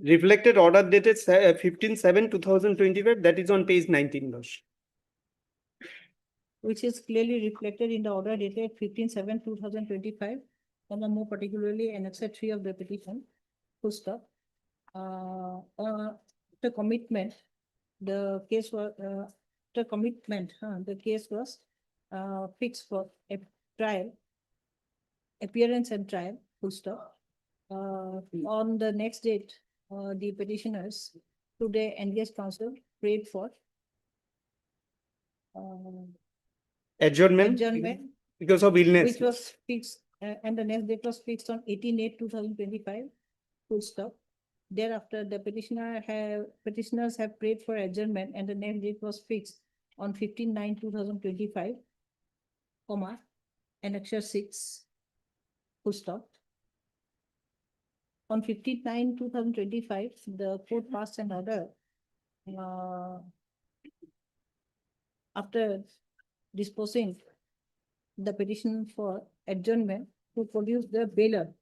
Reflected order dated 15/7/2025, that is on page 19, Lordship. Which is clearly reflected in the order dated 15/7/2025, and more particularly Annexure 3 of the petition, full stop. The commitment, the case was, the commitment, the case was fixed for a trial, appearance and trial, full stop. On the next date, the petitioners, today engaged counsel, prayed for Adjournment adjournment, because of illness. which was fixed, and the next date was fixed on 18/8/2025, full stop. Thereafter, the petitioners have prayed for adjournment, and the next date was fixed on 15/9/2025, comma, Annexure 6, full stop. On 15/9/2025, the court passed an order, after disposing the petition for adjournment, to produce the bailer.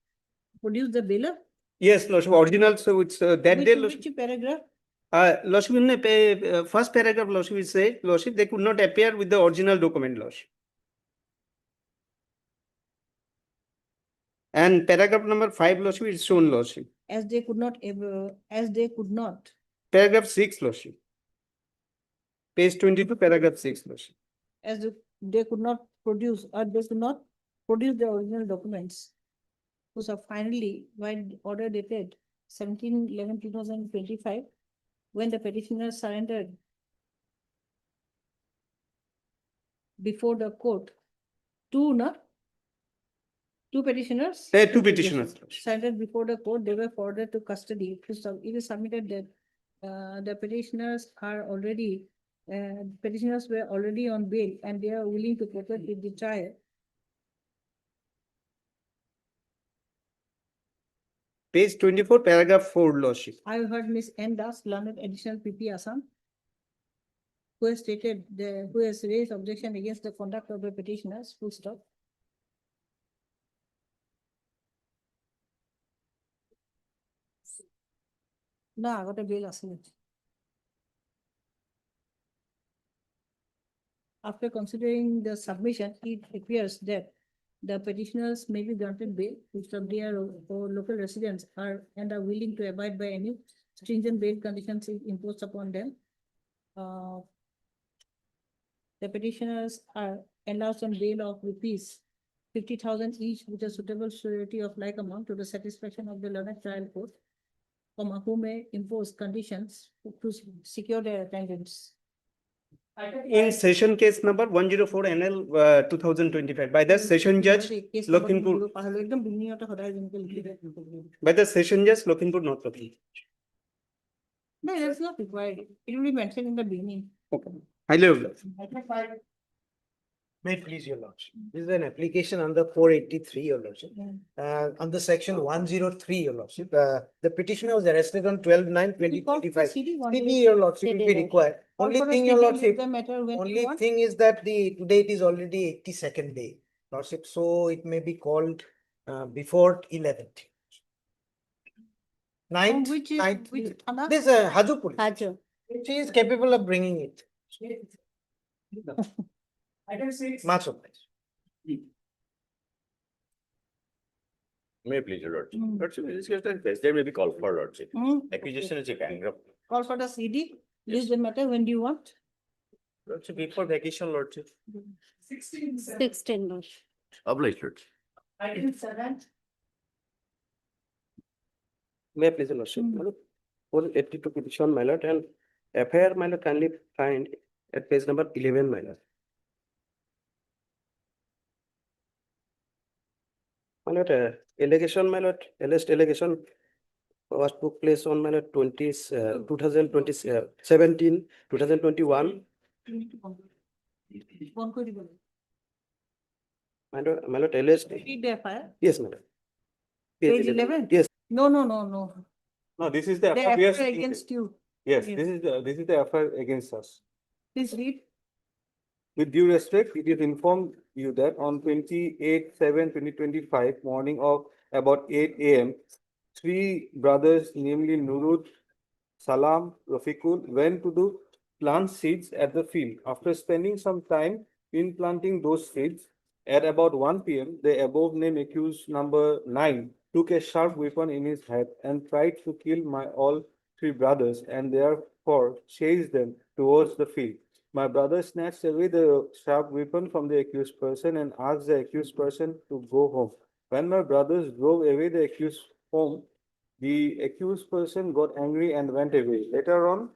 Produce the bailer? Yes, Lordship, original, so it's that day, Lordship. Which paragraph? Lordship, in the first paragraph, Lordship, it says, Lordship, they could not appear with the original document, Lordship. And paragraph number 5, Lordship, is shown, Lordship. As they could not ever, as they could not, Paragraph 6, Lordship. Page 22, paragraph 6, Lordship. as they could not produce, or they could not produce the original documents. So finally, while order dated 17/11/2025, when the petitioner surrendered before the court, two petitioners? Two petitioners, Lordship. Surrendered before the court, they were forwarded to custody. It is submitted that the petitioners are already, petitioners were already on bail, and they are willing to cooperate with the trial. Page 24, paragraph 4, Lordship. I heard Ms. N. Das, learned additional PP Assam, who has stated who has raised objection against the conduct of the petitioners, full stop. No, I got a bail assignment. After considering the submission, it appears that the petitioners may be granted bail if they are or local residents are and are willing to abide by any stringent bail conditions imposed upon them. The petitioners are allowed on bail of rupees 50,000 each with a suitable surety of like amount to the satisfaction of the learned trial court, who may impose conditions to secure their attendance. In session case number 104 NL 2025 by the session judge Lakhimpur, by the session judge Lakhimpur North Lakhimpur. No, that's not required. It will be mentioned in the beginning. Okay. Highly May it please your lordship. This is an application under 483, your lordship. Under section 103, your lordship. The petitioner was arrested on 12/9/2025. CD, your lordship, will be required. Only thing, your lordship, only thing is that today it is already 82nd day, lordship, so it may be called before 11th. Ninth, Which Thana? this Haju police. Haju. She is capable of bringing it. Much obliged. May please, your lordship. Lordship, in this case, there may be call for lordship. Accusation is a kind of. Call for the CD, list the matter, when do you want? Lordship, before vacation, lordship. 16 Lordship. Obliged, lordship. May I please, your lordship? 482 petition, my lord, and FIR, my lord, kindly find at page number 11, my lord. My lord, allegation, my lord, alleged allegation was took place on my lord 2020, 17, 2021. My lord, alleged. Read the FIR. Yes, madam. Page 11? Yes. No. No, this is the The FIR. FIR against you. Yes, Yes. this is the FIR against us. Please read. With due respect, it is informed you that on 28/7/2025, morning of about 8 AM, three brothers, namely Nurud, Salam, Rafiqul, went to do plant seeds at the field. After spending some time in planting those seeds, at about 1 p.m., the above named accused number 9 took a sharp weapon in his hand and tried to kill my all three brothers and therefore chased them towards the field. My brother snatched away the sharp weapon from the accused person and asked the accused person to go home. When my brothers drove away the accused home, the accused person got angry and went away. Later on,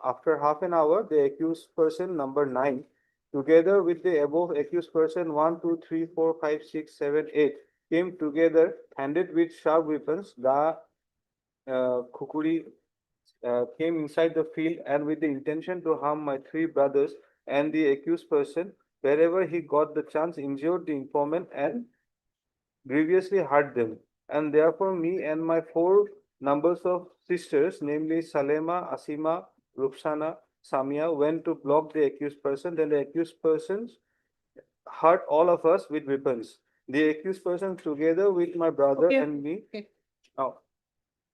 after half an hour, the accused person number 9, together with the above accused person 1, 2, 3, 4, 5, 6, 7, 8, came together, handed with sharp weapons. The Khukuri came inside the field and with the intention to harm my three brothers and the accused person, wherever he got the chance, injured the informant and grievously hurt them. And therefore, me and my four numbers of sisters, namely Salema, Asima, Rukhsana, Samia, went to block the accused person. Then the accused persons hurt all of us with weapons. The accused person, together with my brother Okay. and me, Okay. now,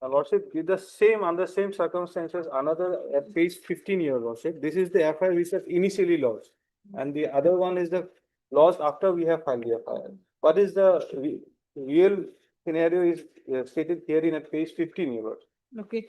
Lordship, with the same, under same circumstances, another at page 15 here, Lordship. This is the FIR which was initially lodged. And the other one is the loss after we have filed the FIR. What is the real scenario is stated here in at page 15 here. Okay.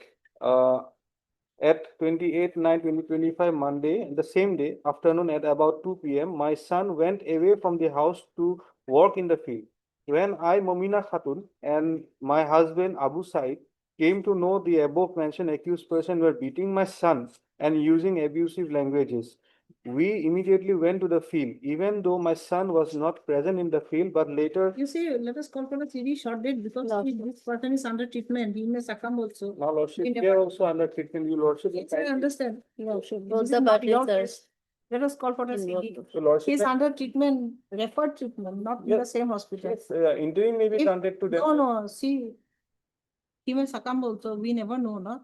At 28/9/2025 Monday, the same day, afternoon at about 2 p.m., my son went away from the house to work in the field. When I, Momina Khatun, and my husband Abu Said came to know the above mentioned accused person were beating my son and using abusive languages, we immediately went to the field, even though my son was not present in the field, but later. You see, let us call for a CD short date because this person is under treatment. He may succumb also. Now, Lordship, In we the- are also under treatment, you Lordship. Yes, I understand. Both This the is not your parties are case. Let us call for a in your CD. So Lordship. He's under treatment, referred treatment, not in the Yes. same hospital. Yes, interim may be If- granted to them. No, see. He may succumb also, we never know, no?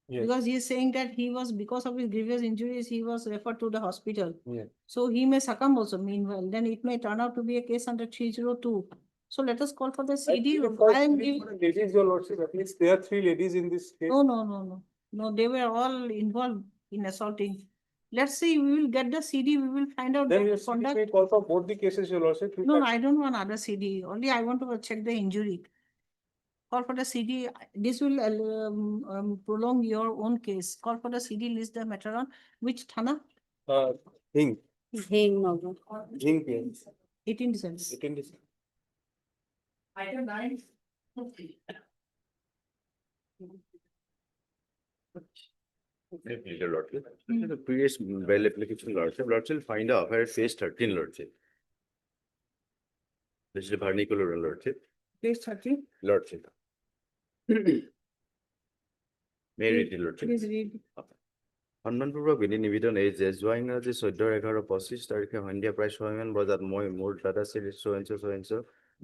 Yes. Because he is saying that he was, because of his grievous injuries, he was referred to the hospital. Yeah. So he may succumb also meanwhile, then it may turn out to be a case under 302. So let us call for the CD. I am giving, Ladies, your lordship, at least there are three ladies in this case. no. No, they were all involved in assaulting. Let's see, we will get the CD, we will find out Then their you may conduct. call for both the cases, your lordship. No, I don't want other CD, only I want to check the injury. Call for the CD, this will prolong your own case. Call for the CD, list the matter on which Thana? Hing, Hing Nagar. Hing PN. 18 December. 18 December. Item 9. May I please, your Lordship. The previous bail application, Lordship, find out where page 13, Lordship. This is the vernacular, Lordship. Page 30, Lordship. May I read the Lordship? please read. সন্মানপূৰ্বক বিধি নিবেদন এই যে যোৱা ইংৰাজী 14/11/25 তাৰিখে সন্ধিয়া প্ৰায় 6 মান বজাত মই মোৰ দাদা শ্ৰী চোৰেঞ্চ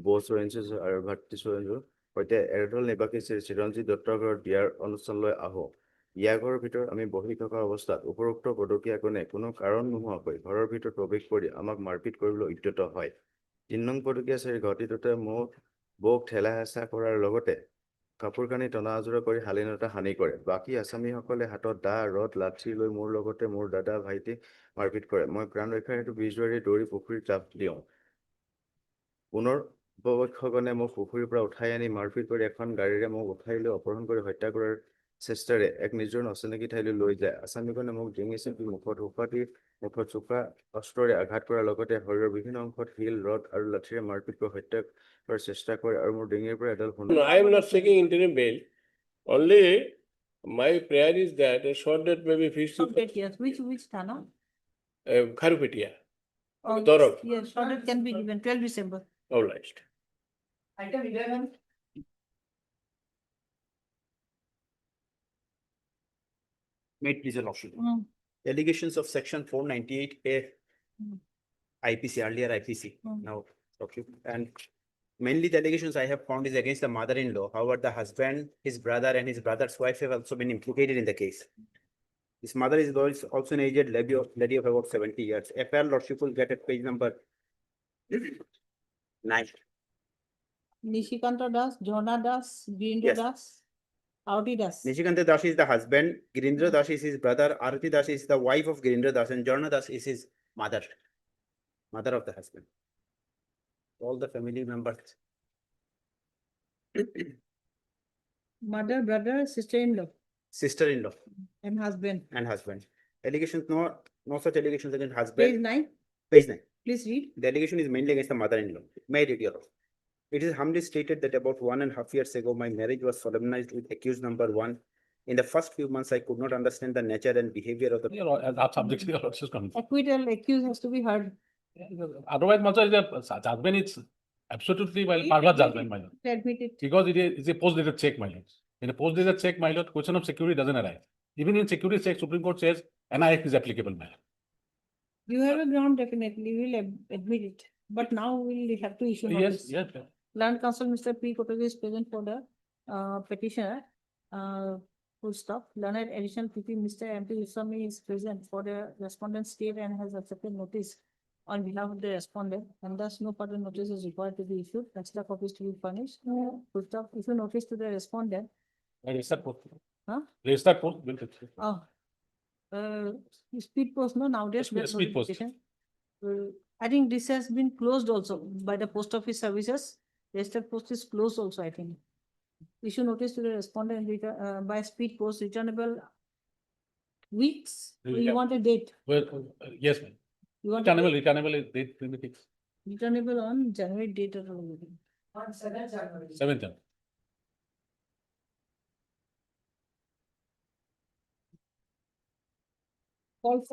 বৌ চোৰেঞ্চ আৰু ভাতৃ চোৰেঞ্চৰ সৈতে এৰদল নিবাসী শ্ৰী চিৰঞ্জিত দত্তৰ ঘৰত বিয়াৰ অনুষ্ঠানলৈ আহোঁ। ইয়াৰ ঘৰৰ ভিতৰত আমি বহি থকা অৱস্থাত উপৰোক্ত পদকীয়া কোণে কোনো কাৰণ নোহোৱাকৈ ঘৰৰ ভিতৰত প্ৰৱেশ কৰি আমাক মাৰপিট কৰিবলৈ উদ্যত হয়। 3 নং পদকীয়া শ্ৰী ঘটিটোতে মোক বৌক ঠেলা হেঁচা কৰাৰ লগতে কাপোৰ কানি টনা আজোৰা কৰি শালীনতা হানি কৰে। বাকী আছামীসকলে হাতত দা ৰদ লাঠি লৈ মোৰ লগতে মোৰ দাদা ভাইটি মাৰপিট কৰে। মই প্ৰাণ ৰক্ষাৰ হেতু বিজুৱাৰী দৌৰি পুখুৰীত জাপ দিওঁ। পুনৰ উপপক্ষগণে মোক পুখুৰীৰ পৰা উঠাই আনি মাৰপিট কৰি এখন গাড়ীৰে মোক উঠাই লৈ অপহৰণ কৰি হত্যা কৰাৰ চেষ্টাৰে এক নিজৰ অচিনাকি ঠাইলৈ লৈ যায়। আছামীগণে মোক ডিঙি চেপি মুখত হুপাতি মুখত চোকা অস্ত্ৰৰে আঘাত কৰাৰ লগতে শৰীৰৰ বিভিন্ন অংশত শিল ৰদ আৰু লাঠিৰে মাৰপিট কৰি হত্যা কৰাৰ চেষ্টা কৰে আৰু মোৰ ডিঙিৰ পৰা এডাল No, I am not seeking interim bail. Only my prayer is that a short date may be fixed to Update, yes, which Thana? Kharupetia, Oh, Dorog, yes, short date can be given, 12 December. obliged. Item 11. May it please your lordship. Mm. Allegations of section 498A Mm. IPC, earlier IPC, Mm. now lordship. And mainly the allegations I have found is against the mother-in-law. However, the husband, his brother and his brother's wife have also been implicated in the case. His mother is also an aged lady of about 70 years. FIR lordship will get at page number 9. Nishikanta Das, Jhona Das, Virendra Yes. Das, Aruti Das. Nishikanta Das is the husband, Girindra Das is his brother, Aruti Das is the wife of Girindra Das, and Jarna Das is his mother of the husband. All the family members. Mother, brother, sister-in-law, Sister-in-law and husband. and husband. Allegations, no such allegations against Page husband. 9, Page 9. please read. The allegation is mainly against the mother-in-law. May I read your Honor? It is humbly stated that about 1.5 years ago, my marriage was solemnized with accused number 1. In the first few months, I could not understand the nature and behavior of the. That's subject to your Lordship's comment. Acquittal, accused has to be heard. Otherwise, my lord, the judgment is absolutely marvelous judgment, my lord. Admit it. Because it is a post-dated check, my lord. In a post-dated check, my lord, question of security doesn't arise. Even in security check, Supreme Court says NIX is applicable, my lord. You have a ground, definitely, we'll admit it. But now we'll have to issue Yes, notice. yes. Land Council, Mr. P. Kotogi is present for the petitioner. Full stop. Learned additional PP, Mr. MP Usami is present for the respondent state and has accepted notice on behalf of the respondent, and thus no further notice is required to be issued. Extra copies to be furnished. Full stop. Issue notice to the respondent. Register post. Huh? Register post. Will take it. Speed post, no, nowadays. Yes, speed post. notification. I think this has been closed also by the post office services. Registered post is closed also, I think. Issue notice to the respondent by speed post returnable weeks. You Yeah. want a date? Well, yes, ma'am. You want a date? Returnable is date 26. Returnable on January date or something. 7th. Call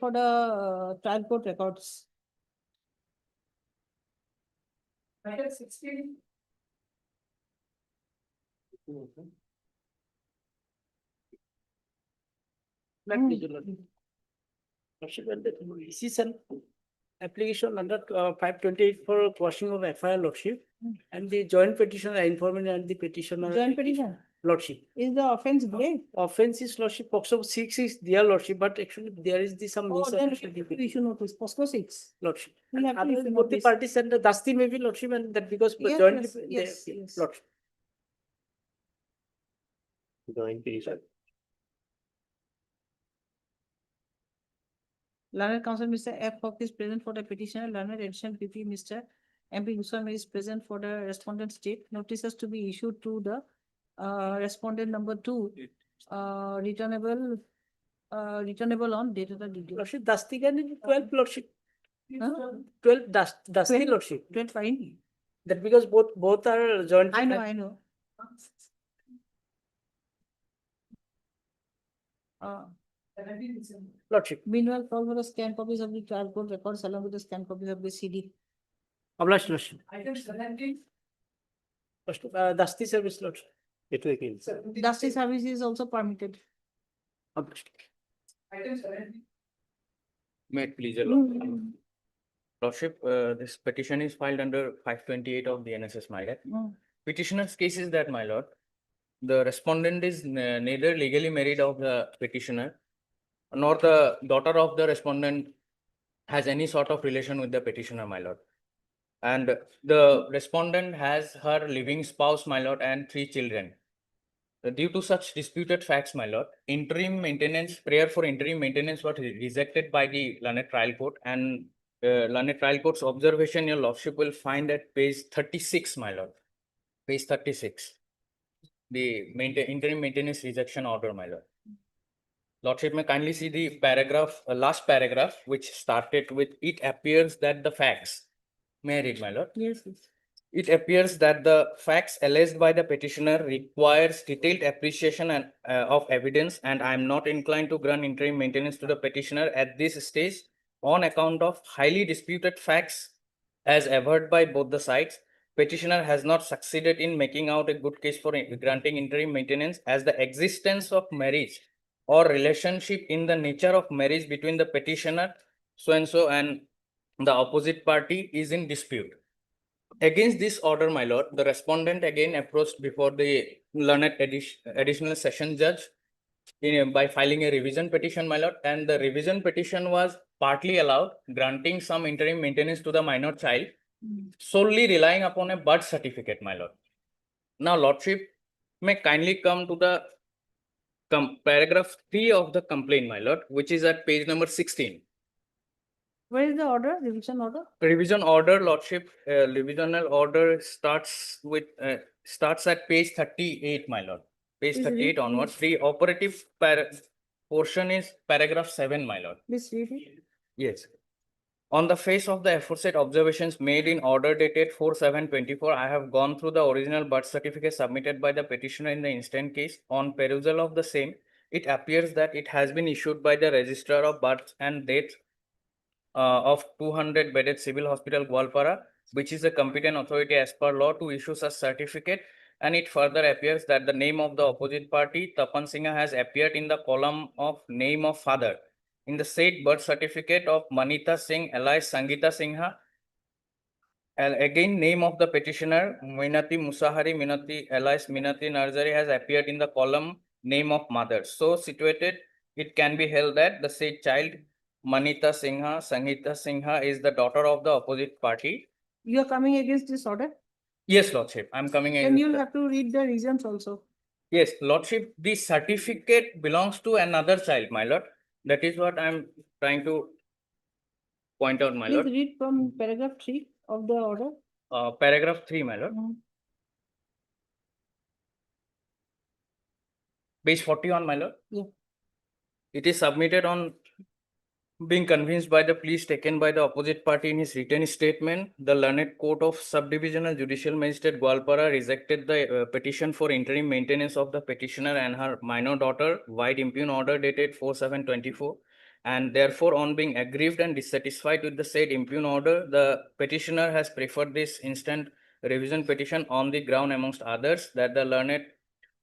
for the trial court records. Item 16. This is an application under 528 for quashing of FIR lordship, and the joint petitioner informant and the petitioner Joint petition. lordship. Is the offense grave? Offense is lordship, POXO 6 is their lordship, but actually there is some Oh, then we have misunderstanding. to issue notice, POSCO 6. Lordship. We'll have to Otherwise, issue both the notice. parties and the Dusty may be lordship, and that because Yes, jointly yes, they yes. lordship. Learned Counsel, Mr. F. Hawk is present for the petitioner. Learned additional PP, Mr. MP Goswami is present for the respondent state. Notices to be issued to the respondent number 2, returnable on date of the DD. Lordship, Dusty can 12 lordship. Huh? 12 Dusty 12. lordship. 12 fine. That because both are joint. I know. Lordship. Meanwhile, call for the scan copies of the trial court records along with the scan copies of the CD. Obliged lordship. Dusty service lordship. Dusty service is also permitted. Obliged. May it please your Lordship, this petition is filed under 528 of the NSS, my lord. Petitioner's case is that, my lord, the respondent is neither legally married of the petitioner, nor the daughter of the respondent has any sort of relation with the petitioner, my lord. And the respondent has her living spouse, my lord, and 3 children. Due to such disputed facts, my lord, prayer for interim maintenance was rejected by the learned trial court, and learned trial court's observation, your lordship will find at page 36, my lord. Page 36. The interim maintenance rejection order, my lord. Lordship may kindly see the paragraph, last paragraph, which started with, it appears that the facts. May I read, my lord? Yes. It appears that the facts alleged by the petitioner requires detailed appreciation and of evidence, and I am not inclined to grant interim maintenance to the petitioner at this stage on account of highly disputed facts as averred by both the sides. Petitioner has not succeeded in making out a good case for granting interim maintenance, as the existence of marriage or relationship in the nature of marriage between the petitioner so and the opposite party is in dispute. Against this order, my lord, the respondent again approached before the learned additional session judge by filing a revision petition, my lord, and the revision petition was partly allowed, granting some interim maintenance to the minor child, Mm. solely relying upon a birth certificate, my lord. Now, lordship may kindly come to the paragraph 3 of the complaint, my lord, which is at page number 16. Where is the order, revision order? Revision order, lordship, revisional order starts at page 38, my lord. Page Please 38 read, onwards. The operative portion is paragraph 7, my lord. Please read it. Yes. On the face of the aforesaid observations made in order dated 4/7/24, I have gone through the original birth certificate submitted by the petitioner in the instant case. On perusal of the same, it appears that it has been issued by the Registrar of Births and Deaths of 200 bedded civil hospital Gwalpara, which is the competent authority as per law to issue such certificate. And it further appears that the name of the opposite party, Tapan Singha, has appeared in the column of name of father in the said birth certificate of Manita Singh alias Sangeeta Singha. And again, name of the petitioner, Minati Musahari Minati alias Minati Narzari, has appeared in the column name of mother. So situated, it can be held that the said child, Manita Singha, Sangeeta Singha, is the daughter of the opposite party. You are coming against this order? Yes, Lordship, I'm coming Then in. you'll have to read the reasons also. Yes, Lordship, the certificate belongs to another child, my lord. That is what I'm trying to point out, my Please lord. read from paragraph 3 of the order. Paragraph 3, my lord. Mm. Page 40 on, my lord. Yeah. It is submitted on being convinced by the pleas taken by the opposite party in his written statement. The learned court of subdivisional judicial magistrate Gwalpara rejected the petition for interim maintenance of the petitioner and her minor daughter, wide impugn order dated 4/7/24. And therefore, on being aggrieved and dissatisfied with the said impugn order, the petitioner has preferred this instant revision petition on the ground, amongst others, that the learned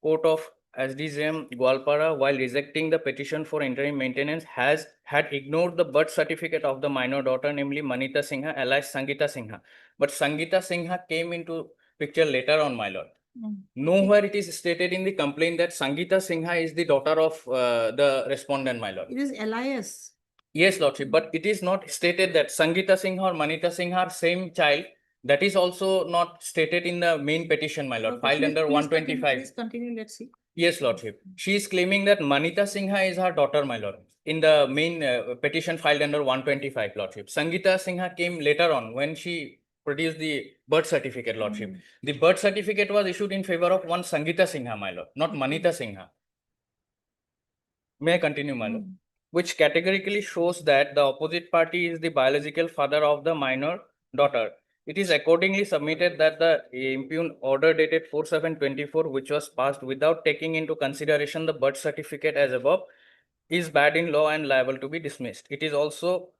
court of SDJM Gwalpara, while rejecting the petition for interim maintenance, had ignored the birth certificate of the minor daughter, namely Manita Singha alias Sangeeta Singha. But Sangeeta Singha came into picture later on, my lord. Mm. Nowhere it is stated in the complaint that Sangeeta Singha is the daughter of the respondent, my lord. It is Elias. Yes, lordship, but it is not stated that Sangeeta Singha or Manita Singha are same child. That is also not stated in the main petition, my lord, Okay, filed please- under please continue, 125. Please continue, let's see. Yes, lordship. She is claiming that Manita Singha is her daughter, my lord, in the main petition filed under 125, lordship. Sangeeta Singha came later on when she produced the birth certificate, lordship. Mm. The birth certificate was issued in favor of one Sangeeta Singha, my lord, not Manita Singha. May I continue, my lord? Mm. Which categorically shows that the opposite party is the biological father of the minor daughter. It is accordingly submitted that the impugn order dated 4/7/24, which was passed without taking into consideration the birth certificate as above, is bad in law and liable to be dismissed. It is also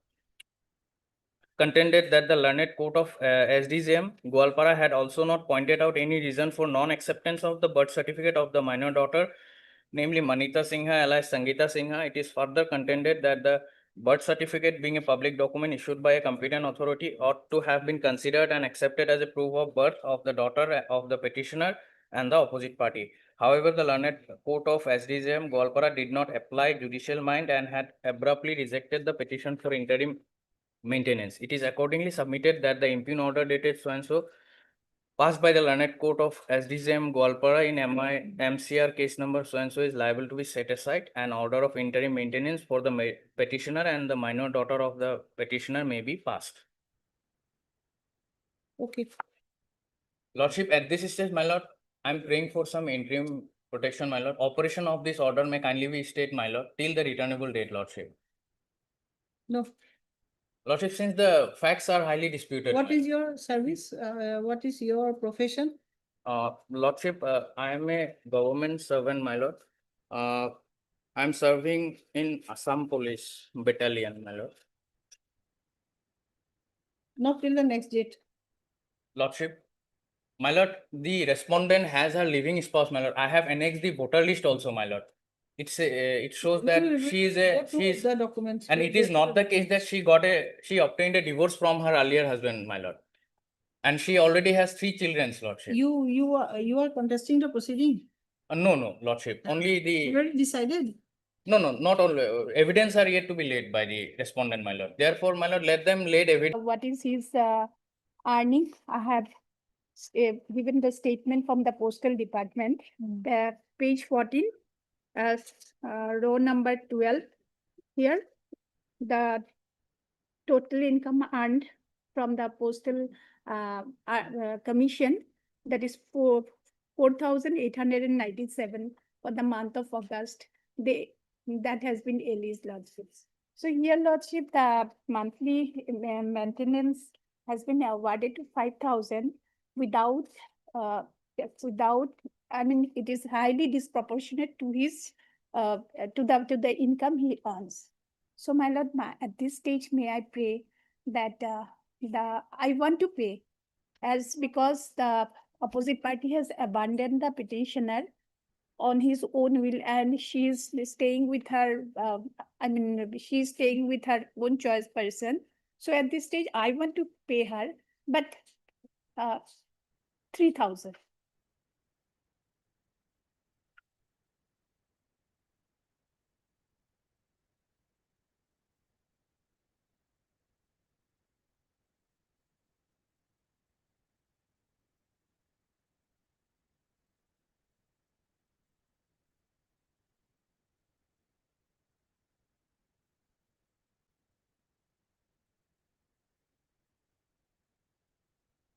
contended that the learned court of SDJM Gwalpara had also not pointed out any reason for non-acceptance of the birth certificate of the minor daughter, namely Manita Singha alias Sangeeta Singha. It is further contended that the birth certificate, being a public document issued by a competent authority, ought to have been considered and accepted as a proof of birth of the daughter of the petitioner and the opposite party. However, the learned court of SDJM Gwalpara did not apply judicial mind and had abruptly rejected the petition for interim maintenance. It is accordingly submitted that the impugn order dated so and so, passed by the learned court of SDJM Gwalpara in MCR case number so and so, is liable to be set aside. An order of interim maintenance for the petitioner and the minor daughter of the petitioner may be passed. Okay. Lordship, at this stage, my lord, I am praying for some interim protection, my lord. Operation of this order may kindly be stayed, my lord, till the returnable date, lordship. No. Lordship, since the facts are highly disputed. What my is your service? What is your profession? Lordship, I am a government servant, my lord. I'm serving in Assam Police Battalion, my lord. Not till the next date. Lordship, my lord, the respondent has her living spouse, my lord. I have annexed the voter list also, my lord. It shows that she is The documents. and it is not the case that she obtained a divorce from her earlier husband, my lord. And she already has 3 children, lordship. You are contesting the proceeding. No, lordship. Only the Already decided. No, no, not all, evidence are yet to be laid by the respondent, my lord. Therefore, my lord, let them lay evidence. What is his earning? I have given the statement from the postal department, page 14, row number 12. Here, the total income earned from the postal commission, that is 4,897 for the month of August. That has been Ellie's lordships. So here, lordship, the monthly maintenance has been awarded to 5,000 without, I mean, it is highly disproportionate to his, to the income he earns. So my lord, at this stage, may I pray that I want to pay, as because the opposite party has abandoned the petitioner on his own will, and she is staying with her, she's staying with her own choice person. So at this stage, I want to pay her, but 3,000.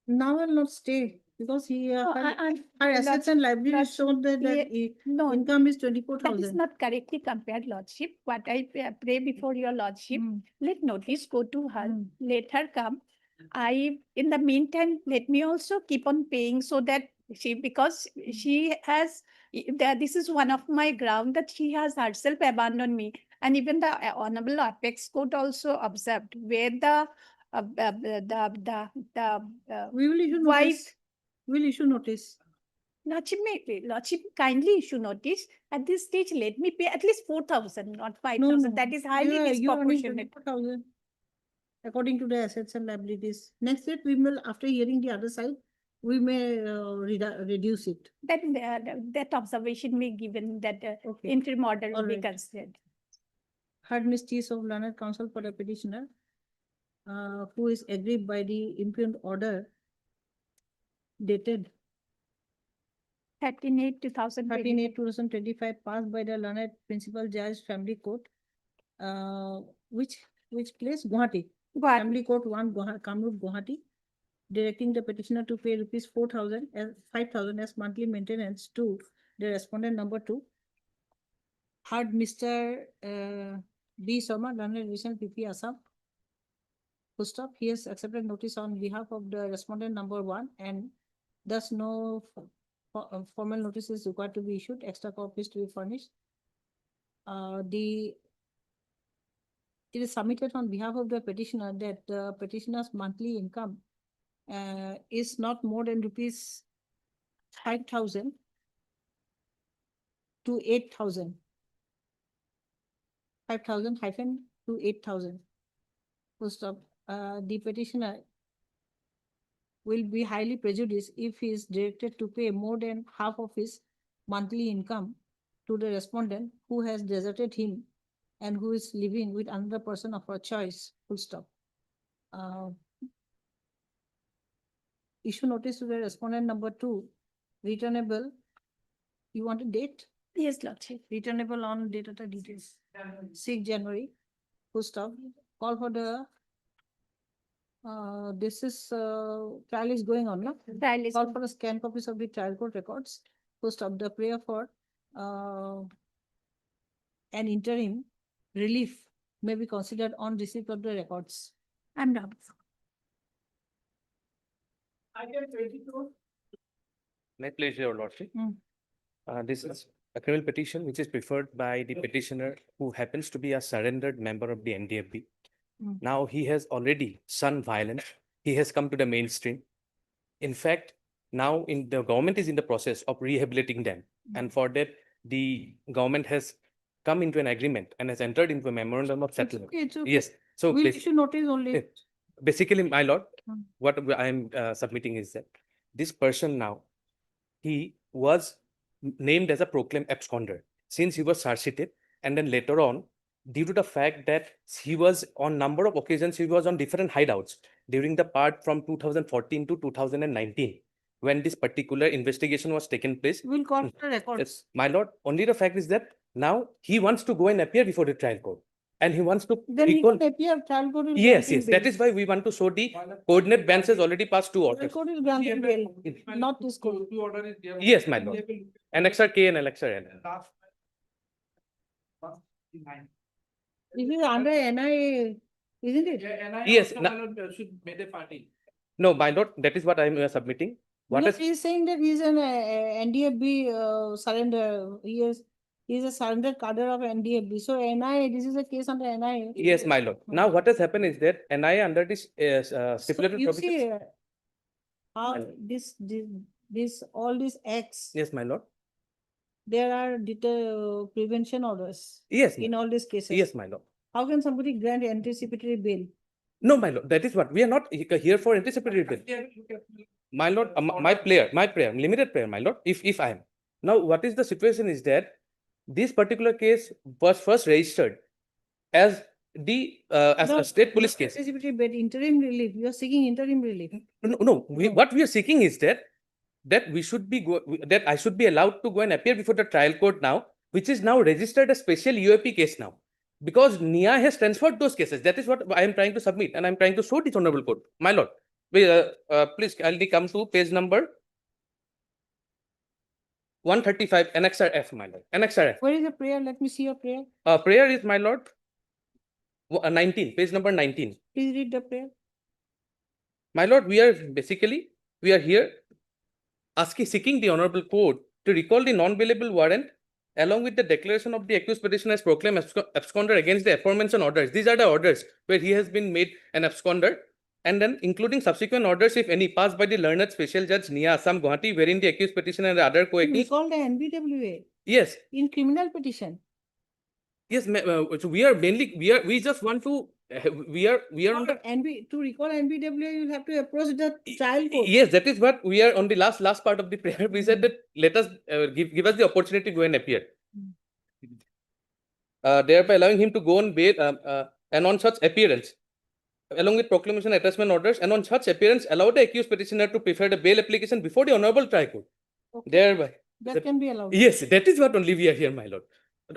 Now will not stay because he, No, her assets and liabilities shown that No, income is that is 24,000. not correctly compared, lordship. What I pray before your lordship, let notice go to her, let her come. In the meantime, let me also keep on paying so that because she has, this is one of my ground that she has herself abandoned me. And even the Honorable Apex Court also observed where the We will issue wife. notice. We'll issue notice. Lordship, kindly issue notice. At this stage, let me pay at least 4,000, not 5,000. No. That is highly You are earning disproportionate. 24,000 according to the assets and liabilities. Next week, we will, after hearing the other side, we may reduce it. Then that observation may given that Okay. interim order will be Alright. considered. Heard misdeeds of learned counsel for the petitioner, who is aggrieved by the impugned order dated 13/8/2020. 13/8/2025 passed by the learned principal judge, Family Court, which place? Guwahati. What? Family Court 1, Kamrup, Guwahati, directing the petitioner to pay rupees 4,000 as 5,000 as monthly maintenance to the respondent number 2. Heard Mr. B. Sharma, learned revision PP Assam. Full stop. He has accepted notice on behalf of the respondent number 1, and thus no formal notice is required to be issued. Extra copies to be furnished. It is submitted on behalf of the petitioner that the petitioner's monthly income is not more than rupees 5,000 to 8,000. 5,000 to 8,000. Full stop. The petitioner will be highly prejudiced if he is directed to pay more than half of his monthly income to the respondent who has deserted him and who is living with another person of her choice. Full stop. Issue notice to the respondent number 2, returnable. You want a date? Yes, Lordship. Returnable on date of the details. 6 January. Full stop. Call for the this is trial is going on, no? Trial is Call for the scan copies of the trial court records. Full stop. The prayer for an interim relief may be considered on receipt of the records. I'm not. May I please your lordship? Mm. This is a criminal petition which is preferred by the petitioner who happens to be a surrendered member of the NDFB. Mm. Now he has already shunned violence. He has come to the mainstream. In fact, now the government is in the process of rehabilitating them. And for that, the government has come into an agreement and has entered into a memorandum of settlement. It's okay. Yes. So We'll bas- issue notice only. basically, my lord, Hmm. what I am submitting is that this person now, he was named as a proclaimed absconder since he was charge sheeted And then later on, due to the fact that he was on number of occasions, he was on different hideouts during the part from 2014 to 2019, when this particular investigation was taken place. We'll call the records. Yes, my lord, only the fact is that now he wants to go and appear before the trial court. And he wants to Then he recall. can appear, trial court will. Yes, grant him yes, that bail. is why we want to show the coordinate bench has already passed 2 Trial orders. court will grant him bail, not this court. Yes, my lord. Annexure K and Annexure L. This is under NIA, isn't it? Yes, no, my lord, that is what I am submitting. What Because is, he is saying that he is an NDFB surrender, he is a surrender cadre of NDFB, so NIA, this is a case under NIA. yes, my lord. Now what has happened is that NIA under this So stipulated you provisions. see, how this, all these acts, Yes, my lord. there are prevention orders Yes, in all these cases. yes, my lord. How can somebody grant anticipatory bail? No, my lord, that is what, we are not here for anticipatory bail. My lord, my prayer, limited prayer, my lord, if I am. Now, what is the situation is that this particular case was first registered as the, as No, a state police not case. Anticipatory bail, interim relief, you are seeking interim relief. No, what we are seeking is that we should be that I should be allowed to go and appear before the trial court now, which is now registered as special UAP case now, because NIA has transferred those cases. That is what I am trying to submit, and I am trying to show this honorable court, my lord. Please kindly come to page number 135, Annexure F, my lord. Annexure F. Where is the prayer? Let me see your prayer. Prayer is, my lord, 19, page number 19. Please read the prayer. My lord, we are here seeking the honorable court to recall the non-bailable warrant along with the declaration of the accused petitioner as proclaimed absconder against the aforementioned orders. These are the orders where he has been made an absconder, and then including subsequent orders, if any, passed by the learned special judge NIA Assam Guwahati, wherein the accused petitioner and the other You co-accused. recall the NBWA Yes, in criminal petition. yes. So we are mainly we just want to we are on the. To recall NBWA, you have to approach the trial court. Yes, that is what we are on the last part of the prayer. We said that let us give us the opportunity to go and appear, thereby allowing him to go on bail and on such appearance, along with proclamation attachment orders, and on such appearance allow the accused petitioner to prefer the bail application before the honorable trial court. Okay. Thereby, That can be allowed. yes, that is what only we are here, my lord.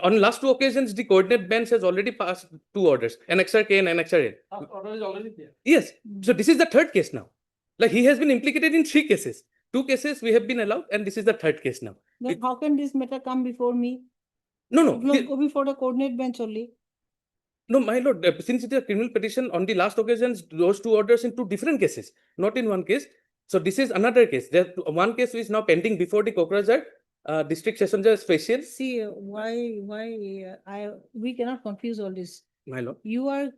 On last 2 occasions, the coordinate bench has already passed 2 orders, Annexure K and Annexure L. Order is already there. Yes. So this is the 3rd case now. Like he has been implicated in 3 cases. 2 cases we have been allowed, and this is the 3rd case now. Then how can this matter come before me? No, It will go before the coordinate bench only. no, my lord. Since it is a criminal petition, on the last occasions, those 2 orders in 2 different cases, not in 1 case. So this is another case. There 1 case is now pending before the Kokrajhar District Session Judge Special. See, we cannot confuse all this. My lord. You are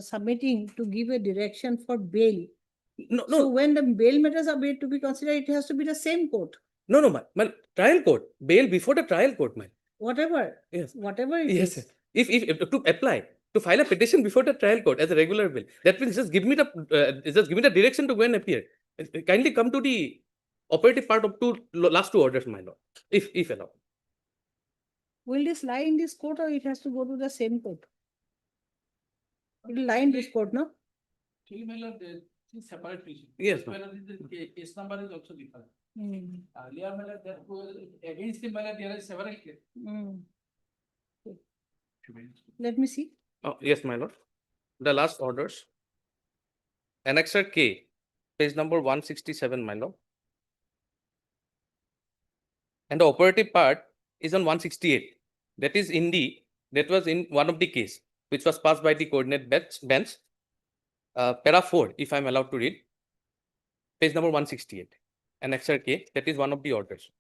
submitting to give a direction for bail. No, So no, when the bail matters are made to be considered, it has to be the same court. no, my trial court, bail before the trial court, man. Whatever, Yes. whatever it Yes, is. sir. If to apply to file a petition before the trial court as a regular bill, that means just give me the direction to go and appear. Kindly come to the operative part of last 2 orders, my lord, if allowed. Will this lie in this court or it has to go to the same court? It will lie in this court, no? Separate petition. Yes, Whereas the case number is also different. Mm, Earlier, that was against the there are several cases. mm. Let me see. Oh, yes, my lord. The last orders. Annexure K, page number 167, my lord. And the operative part is on 168. That was in one of the case, which was passed by the coordinate bench. Para 4, if I'm allowed to read. Page number 168. Annexure K, that is one of the orders.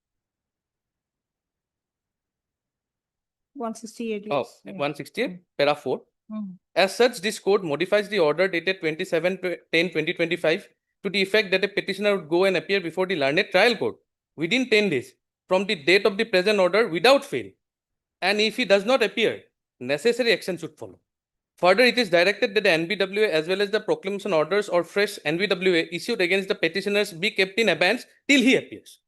168. Oh, yes, yeah. 168, para 4. Mm. As such, this court modifies the order dated 27/10/2025 to the effect that a petitioner would go and appear before the learned trial court within 10 days from the date of the present order without fail. And if he does not appear, necessary action should follow. Further, it is directed that the NBWA as well as the proclamation orders or fresh NBWA issued against the petitioners be kept in abeyance till he appears.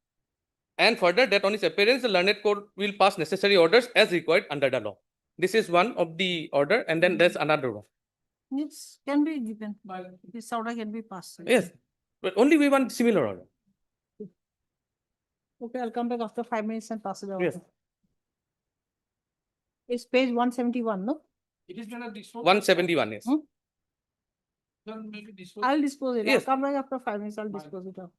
And further, that on its appearance, the learned court will pass necessary orders as required under the law. This is one of the order, and then there's another one. Yes, can be given, this order can be passed. Yes, but only we want similar order. Okay, I'll come back after 5 minutes and pass it over. Yes. It's page 171, no? It is not a dispose. 171, yes. Hmm? Then maybe dispose. I'll dispose it. I'll Yes. come back after 5 minutes, I'll dispose it off.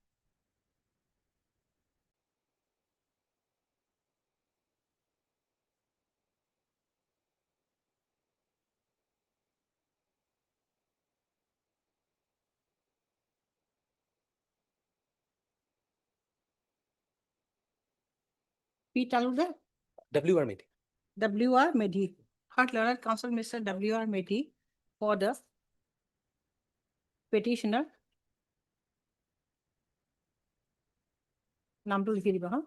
P. Talukdar, WR meeting. W.R. Medhi, Heart Learned Counsel, Mr. W.R. Medhi, for the petitioner. নামটো লিখি দিবা, হা?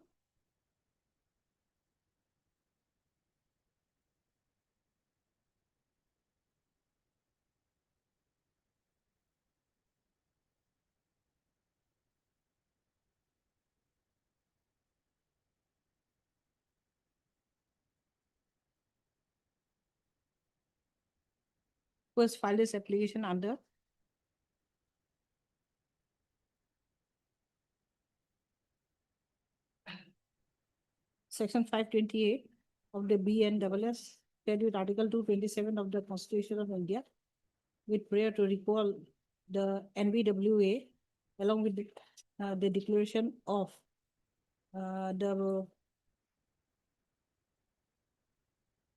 Who has filed this application under Section 528 of the BNSS, paired with Article 227 of the Constitution of India, with prayer to recall the NBWA along with the declaration of the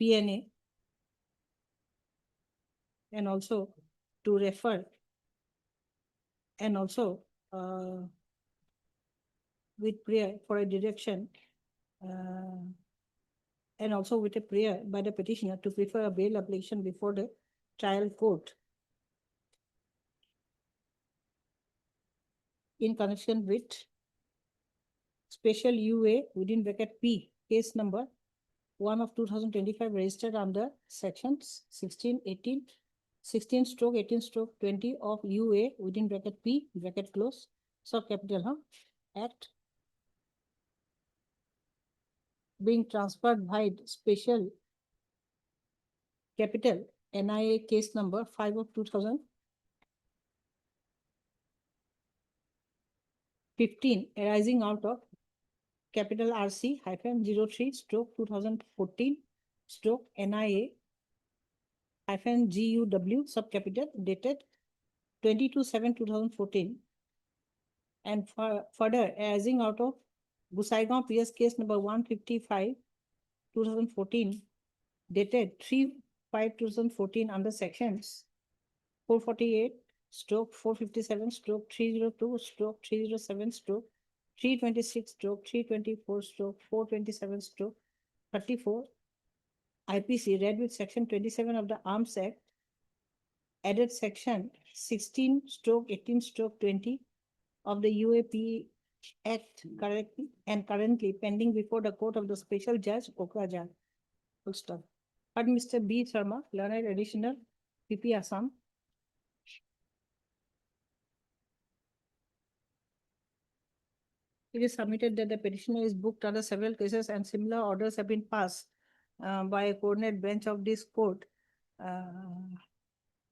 PNA, and also to refer, and also with prayer for a direction, and also with a prayer by the petitioner to prefer a bail application before the trial court in connection with special UA within bracket P, case number 1 of 2025, registered under sections 16, 18, 16 stroke 18 stroke 20 of UA within bracket P, bracket close, sub capital, huh? Act being transferred by special capital NIA case number 5 of 2015, arising out of capital RC hyphen 03 stroke 2014 stroke NIA hyphen GUW subcapital dated 22/7/2014, and further arising out of Gusaigaon PS case number 155 2014 dated 3/5/2014 under sections 448 stroke 457 stroke 302 stroke 307 stroke 326 stroke 324 stroke 427 stroke 34 IPC, read with section 27 of the Arms Act, added section 16 stroke 18 stroke 20 of the UAP Act currently pending before the court of the special judge Kokrajhar. Full stop. But Mr. B. Sharma, learned additional, PP Assam. It is submitted that the petitioner is booked under several cases and similar orders have been passed by a coordinate bench of this court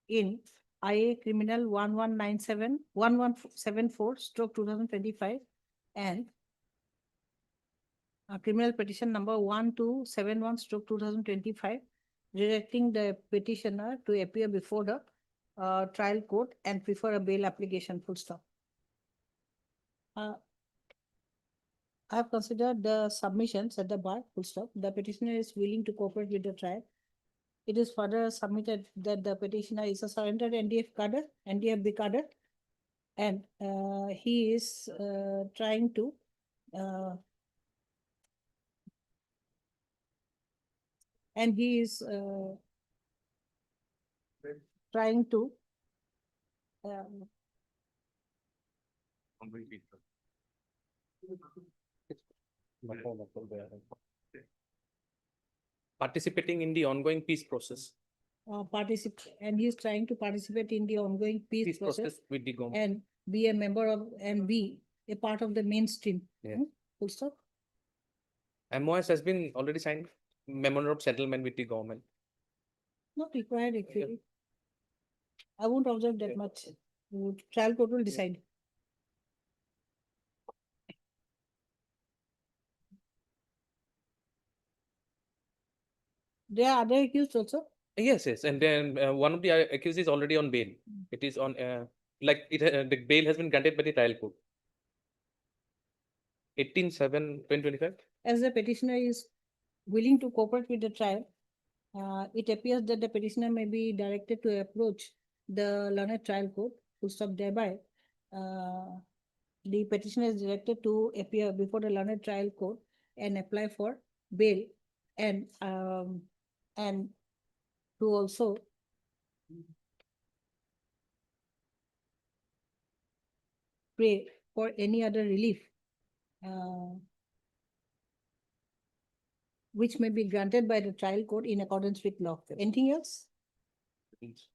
in IA Criminal 1174 stroke 2025 and criminal petition number 1271 stroke 2025, directing the petitioner to appear before the trial court and prefer a bail application. Full stop. I have considered the submissions at the bar. Full stop. The petitioner is willing to cooperate with the trial. It is further submitted that the petitioner is a surrendered NDF cadre, NDFB cadre, and he is trying to Participating in the ongoing peace process. and he is trying to participate in the ongoing peace Peace process process with the government. and be a member of and be a part of the mainstream. Yeah. Full stop. MOS has been already signed, memorandum of settlement with the government. Not required actually. I won't observe that much. Trial court will decide. There are other accused also. Yes, yes, and then one of the accused is already on bail. It is on, like, the bail has been granted by the trial court. 18/7/2025. As the petitioner is willing to cooperate with the trial, it appears that the petitioner may be directed to approach the learned trial court, full stop thereby. The petitioner is directed to appear before the learned trial court and apply for bail and to also pray for any other relief which may be granted by the trial court in accordance with law. Anything else?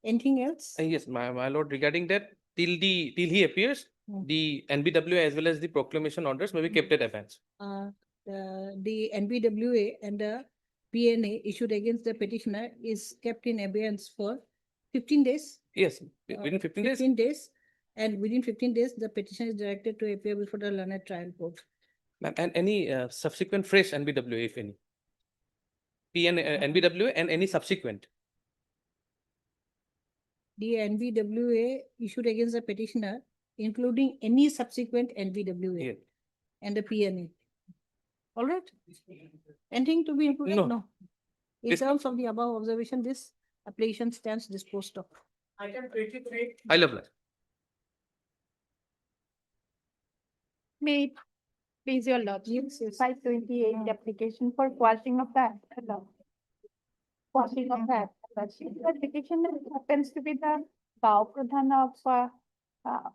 Anything else? Yes, my lord, regarding that, till he appears, Hmm. the NBWA as well as the proclamation orders may be kept at abeyance. The NBWA and the PNA issued against the petitioner is kept in abeyance for 15 days. Yes, within 15 days. 15 days, and within 15 days, the petition is directed to appear before the learned trial court. And any subsequent fresh NBWA, if any. NBWA and any subsequent. The NBWA issued against the petitioner, including any subsequent NBWA Yeah. and the PNA. All right? Anything to be included? No. In This- terms of the above observation, this application stands disposed of. Item 23. I love that. May it please your lordship, 528 application for quashing of the law. Quashing of the lordship. The petitioner happens to be the Gao Pradhan of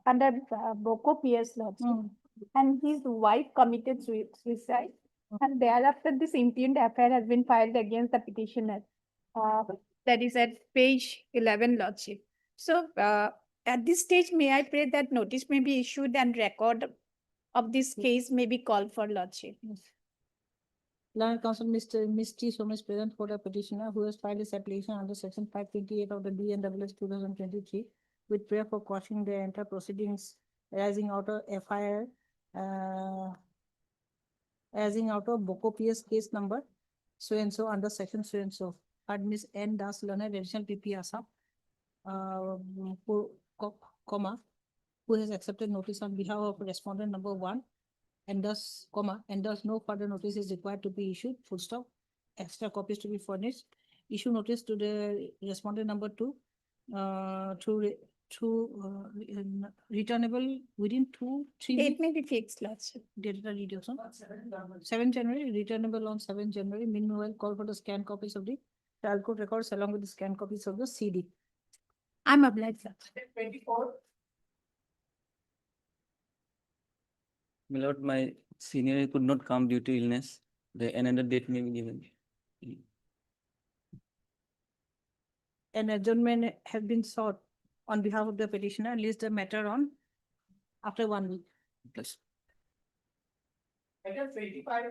under Boko PS lordship. And his wife committed suicide. And thereafter, this impugned affair has been filed against the petitioner. That is at page 11, lordship. So at this stage, may I pray that notice may be issued and record of this case may be called for lordship. Learned Counsel Ms. T. Soam is present for the petitioner who has filed his application under section 528 of the BNWS 2023 with prayer for quashing the entire proceedings arising out of FIR arising out of Boko PS case number so and so under section so and so. Had Ms. N. Das Learned additional PP Assam who has accepted notice on behalf of respondent number 1 and thus, and thus no further notice is required to be issued, full stop. Extra copies to be furnished. Issue notice to the respondent number 2 returnable within 2-3 It weeks. may be fixed, lordship. Date of the read also. 7 January, returnable on 7 January. Meanwhile, call for the scanned copies of the trial court records along with the scanned copies of the CD. I'm obliged, sir. 24. My lord, my senior could not come due to illness. Another date may be given. An adjournment has been sought on behalf of the petitioner, list the matter on after 1 week. Plus. Item 25.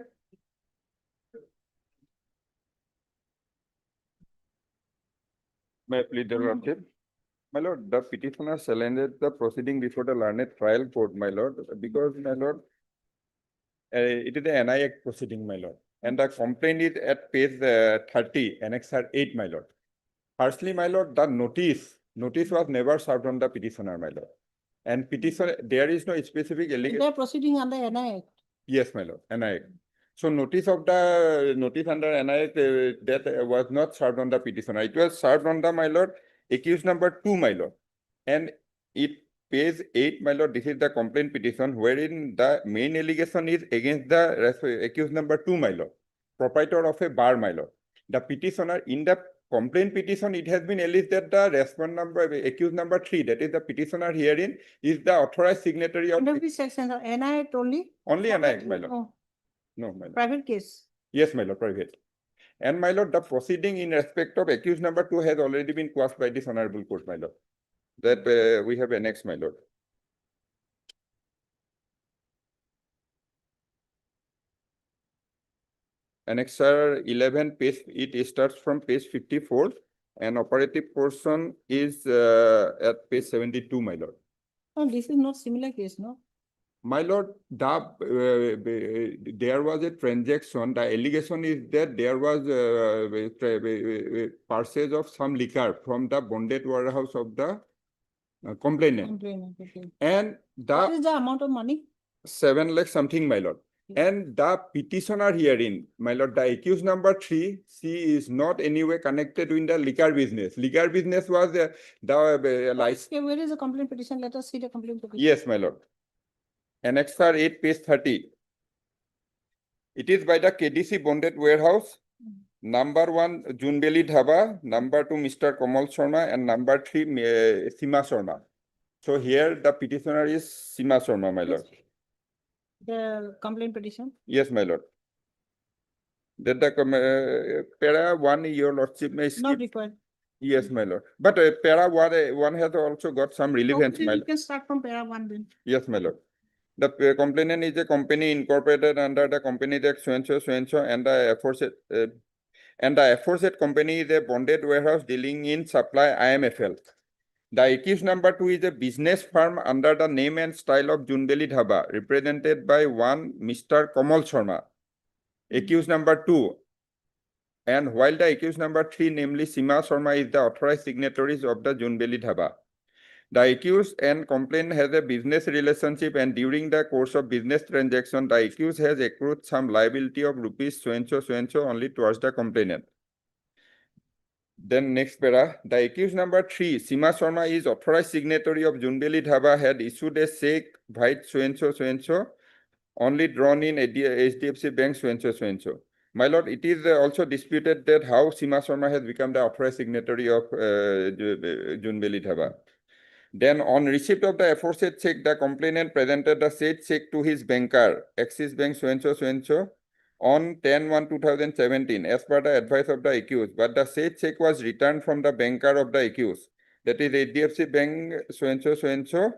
May I plead the lordship? My lord, the petitioner challenged the proceeding before the learned trial court, my lord, because, my lord, it is an NI Act proceeding, my lord, and the complaint is at page 30, Annexure 8, my lord. Firstly, my lord, the notice was never served on the petitioner, my lord. And petitioner, there is no specific allegation. They are proceeding under NI Act. Yes, my lord, NI Act. So notice under NI Act that was not served on the petitioner. It was served on the, my lord, accused number 2, my lord. And it page 8, my lord, this is the complaint petition wherein the main allegation is against the accused number 2, my lord, proprietor of a bar, my lord. The petitioner in the complaint petition, it has been alleged that the accused number 3, that is the petitioner herein, is the authorized signatory of Under which section, NI Act only? only NI Act, my lord. No, No, my lord. private case. Yes, my lord, private. And my lord, the proceeding in respect of accused number 2 has already been quashed by this honorable court, my lord. That we have annexed, my lord. Annexure 11, page, it starts from page 54, and operative portion is at page 72, my lord. Oh, this is not similar case, no? My lord, there was a transaction. The allegation is that there was purchase of some liquor from the bonded warehouse of the complainant, Complainant, okay. and What the is the amount of money? 7 lakh something, my lord. And the petitioner herein, my lord, the accused number 3, she is not anyway connected with the liquor business. Liquor business was the license. Okay, where is the complaint petition? Let us see the complaint petition. Yes, my lord. Annexure 8, page 30. It is by the KDC bonded warehouse. Number 1, Junbeli Dhaba. Number 2, Mr. Kamal Sharma. And number 3, Sima Sharma. So here the petitioner is Sima Sharma, my lord. The complaint petition? Yes, my lord. That the para 1, your lordship may skip. Not required. Yes, my lord. But para 1 has also got some relevance, Okay, my we lord. can start from para 1 then. Yes, my lord. The complainant is a company incorporated under the Company Act so and so, and the aforesaid company is a bonded warehouse dealing in supply IMFL. The accused number 2 is a business firm under the name and style of Junbeli Dhaba, represented by 1 Mr. Kamal Sharma. Accused number 2. And while the accused number 3, namely Sima Sharma, is the authorized signatories of the Junbeli Dhaba. The accused and complainant has a business relationship, and during the course of business transaction, the accused has accrued some liability of rupees so and so only towards the complainant. Then next para, the accused number 3, Sima Sharma, is authorized signatory of Junbeli Dhaba, had issued a check by so and so only drawn in HDFC Bank so and so. My lord, it is also disputed that how Sima Sharma has become the authorized signatory of Junbeli Dhaba. Then on receipt of the aforesaid check, the complainant presented the said check to his banker, Axis Bank so and so, on 10/1/2017, as per the advice of the accused. But the said check was returned from the banker of the accused, that is HDFC Bank so and so,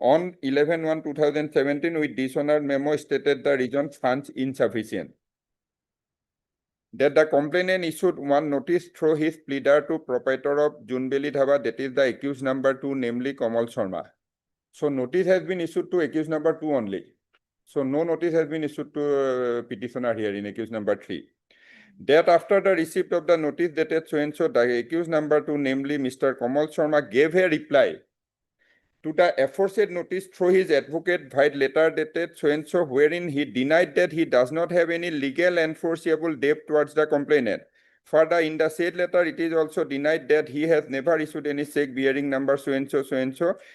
on 11/1/2017, with dishonored memo stated the reason funds insufficient. That the complainant issued 1 notice through his pleader to proprietor of Junbeli Dhaba, that is the accused number 2, namely Kamal Sharma. So notice has been issued to accused number 2 only. So no notice has been issued to petitioner here in accused number 3. That after the receipt of the notice dated so and so, the accused number 2, namely Mr. Kamal Sharma, gave a reply to the aforesaid notice through his advocate via letter dated so and so, wherein he denied that he does not have any legal enforceable debt towards the complainant. Further, in the said letter, it is also denied that he has never issued any check bearing number so and so,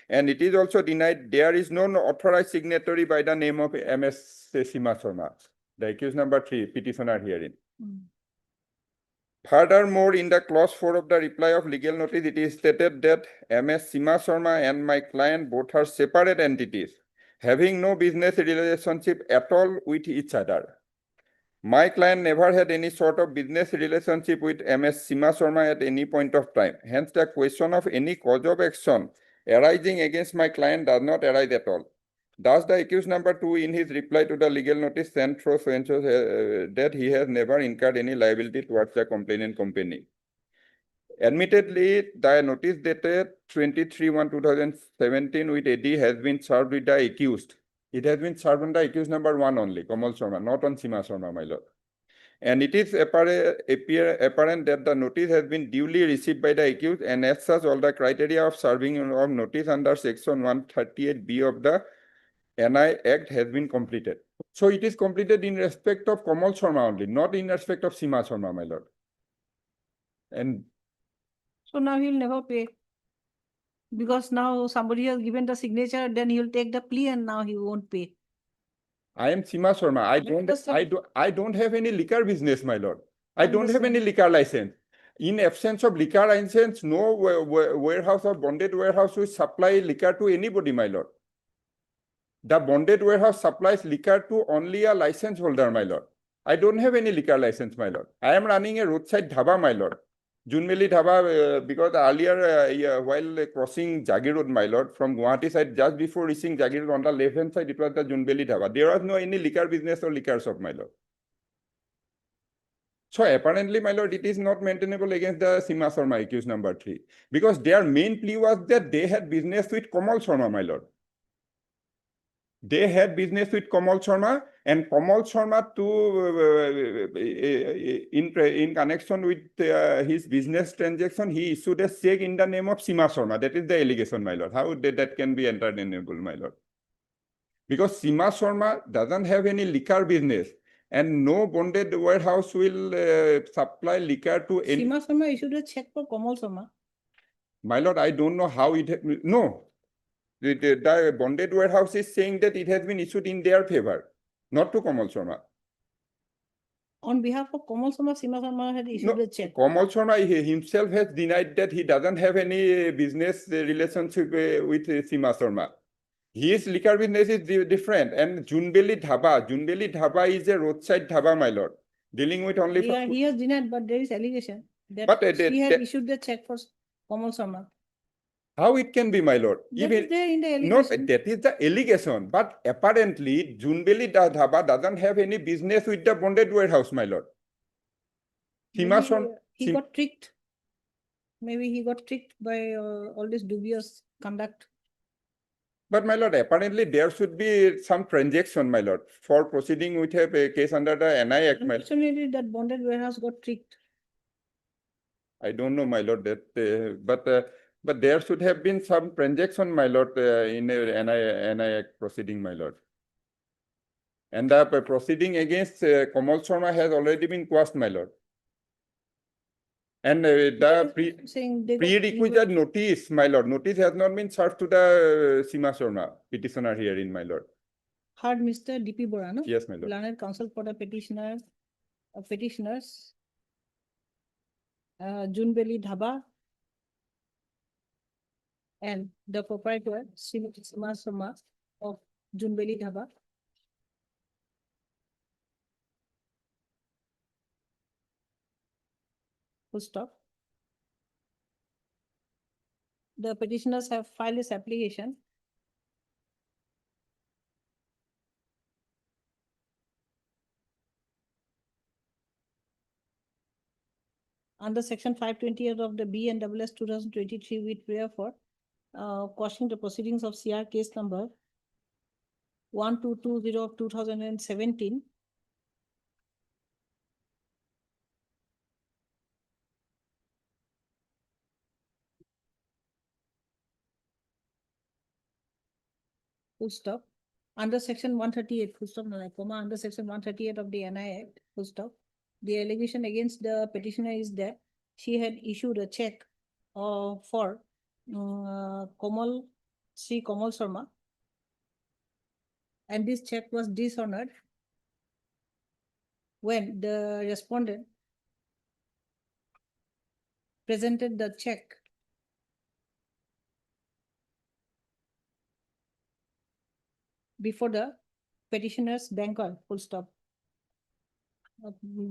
and it is also denied there is no authorized signatory by the name of MS Sima Sharma, the accused number 3, petitioner herein. Furthermore, in the clause 4 of the reply of legal notice, it is stated that MS Sima Sharma and my client both are separate entities, having no business relationship at all with each other. My client never had any sort of business relationship with MS Sima Sharma at any point of time. Hence, the question of any cause of action arising against my client does not arise at all. Thus, the accused number 2, in his reply to the legal notice sent through so and so, that he has never incurred any liability towards the complainant company. Admittedly, the notice dated 23/1/2017 with AD has been served with the accused. It has been served on the accused number 1 only, Kamal Sharma, not on Sima Sharma, my lord. And it is apparent that the notice has been duly received by the accused, and as such, all the criteria of serving of notice under section 138B of the NI Act has been completed. So it is completed in respect of Kamal Sharma only, not in respect of Sima Sharma, my lord. And So now he'll never pay. Because now somebody has given the signature, then he'll take the plea and now he won't pay. I am Sima Sharma. I don't have any liquor business, my lord. I don't have any liquor license. In absence of liquor license, no warehouse or bonded warehouse will supply liquor to anybody, my lord. The bonded warehouse supplies liquor to only a license holder, my lord. I don't have any liquor license, my lord. I am running a roadside dhaba, my lord. Junbeli Dhaba, because earlier, while crossing Jagir Road, my lord, from Guwahati side, just before reaching Jagir Road, on the left-hand side, it was the Junbeli Dhaba. There was no any liquor business or liquor shop, my lord. So apparently, my lord, it is not maintainable against the Sima Sharma accused number 3 because their main plea was that they had business with Kamal Sharma, my lord. They had business with Kamal Sharma, and Kamal Sharma in connection with his business transaction, he issued a check in the name of Sima Sharma. That is the allegation, my lord. How that can be entered, my lord? Because Sima Sharma doesn't have any liquor business, and no bonded warehouse will supply liquor to any. Sima Sharma issued a check for Kamal Sharma. My lord, I don't know how it. No, the bonded warehouse is saying that it has been issued in their favor, not to Kamal Sharma. On behalf of Kamal Sharma, Sima Sharma had issued No, a check. Kamal Sharma himself has denied that he doesn't have any business relationship with Sima Sharma. His liquor business is different, and Junbeli Dhaba is a roadside dhaba, my lord, dealing with only. He has denied, but there is allegation that But, he had that- issued the check for Kamal Sharma. How it can be, my lord? That is there in the Not allegation. that is the allegation, but apparently Junbeli Dhaba doesn't have any business with the bonded warehouse, my lord. Sima Maybe, Sharma. he got tricked. Maybe he got tricked by all this dubious conduct. But my lord, apparently there should be some transaction, my lord, for proceeding with a case under the NI Act, my lord. Unfortunately, that bonded warehouse got tricked. I don't know, my lord, that, but there should have been some transaction, my lord, in a NI Act proceeding, my lord. And the proceeding against Kamal Sharma has already been quashed, my lord. And Saying they got prerequisite notice, my lord, notice has not been served to the Sima Sharma petitioner herein, my lord. heard Mr. D.P. Bora, no? Yes, my lord. Learned counsel for the petitioners, Junbeli Dhaba, and the proprietor, Sima Sharma of Junbeli Dhaba. Full stop. The petitioners have filed this application. Under section 528 of the BNWS 2023 with prayer for quashing the proceedings of CR case number 1220 of 2017. Full stop. Under section 138, full stop, no, comma, under section 138 of the NI Act, full stop. The allegation against the petitioner is that she had issued a check for Sri Kamal Sharma, and this check was dishonored when the respondent presented the check before the petitioner's banker, full stop.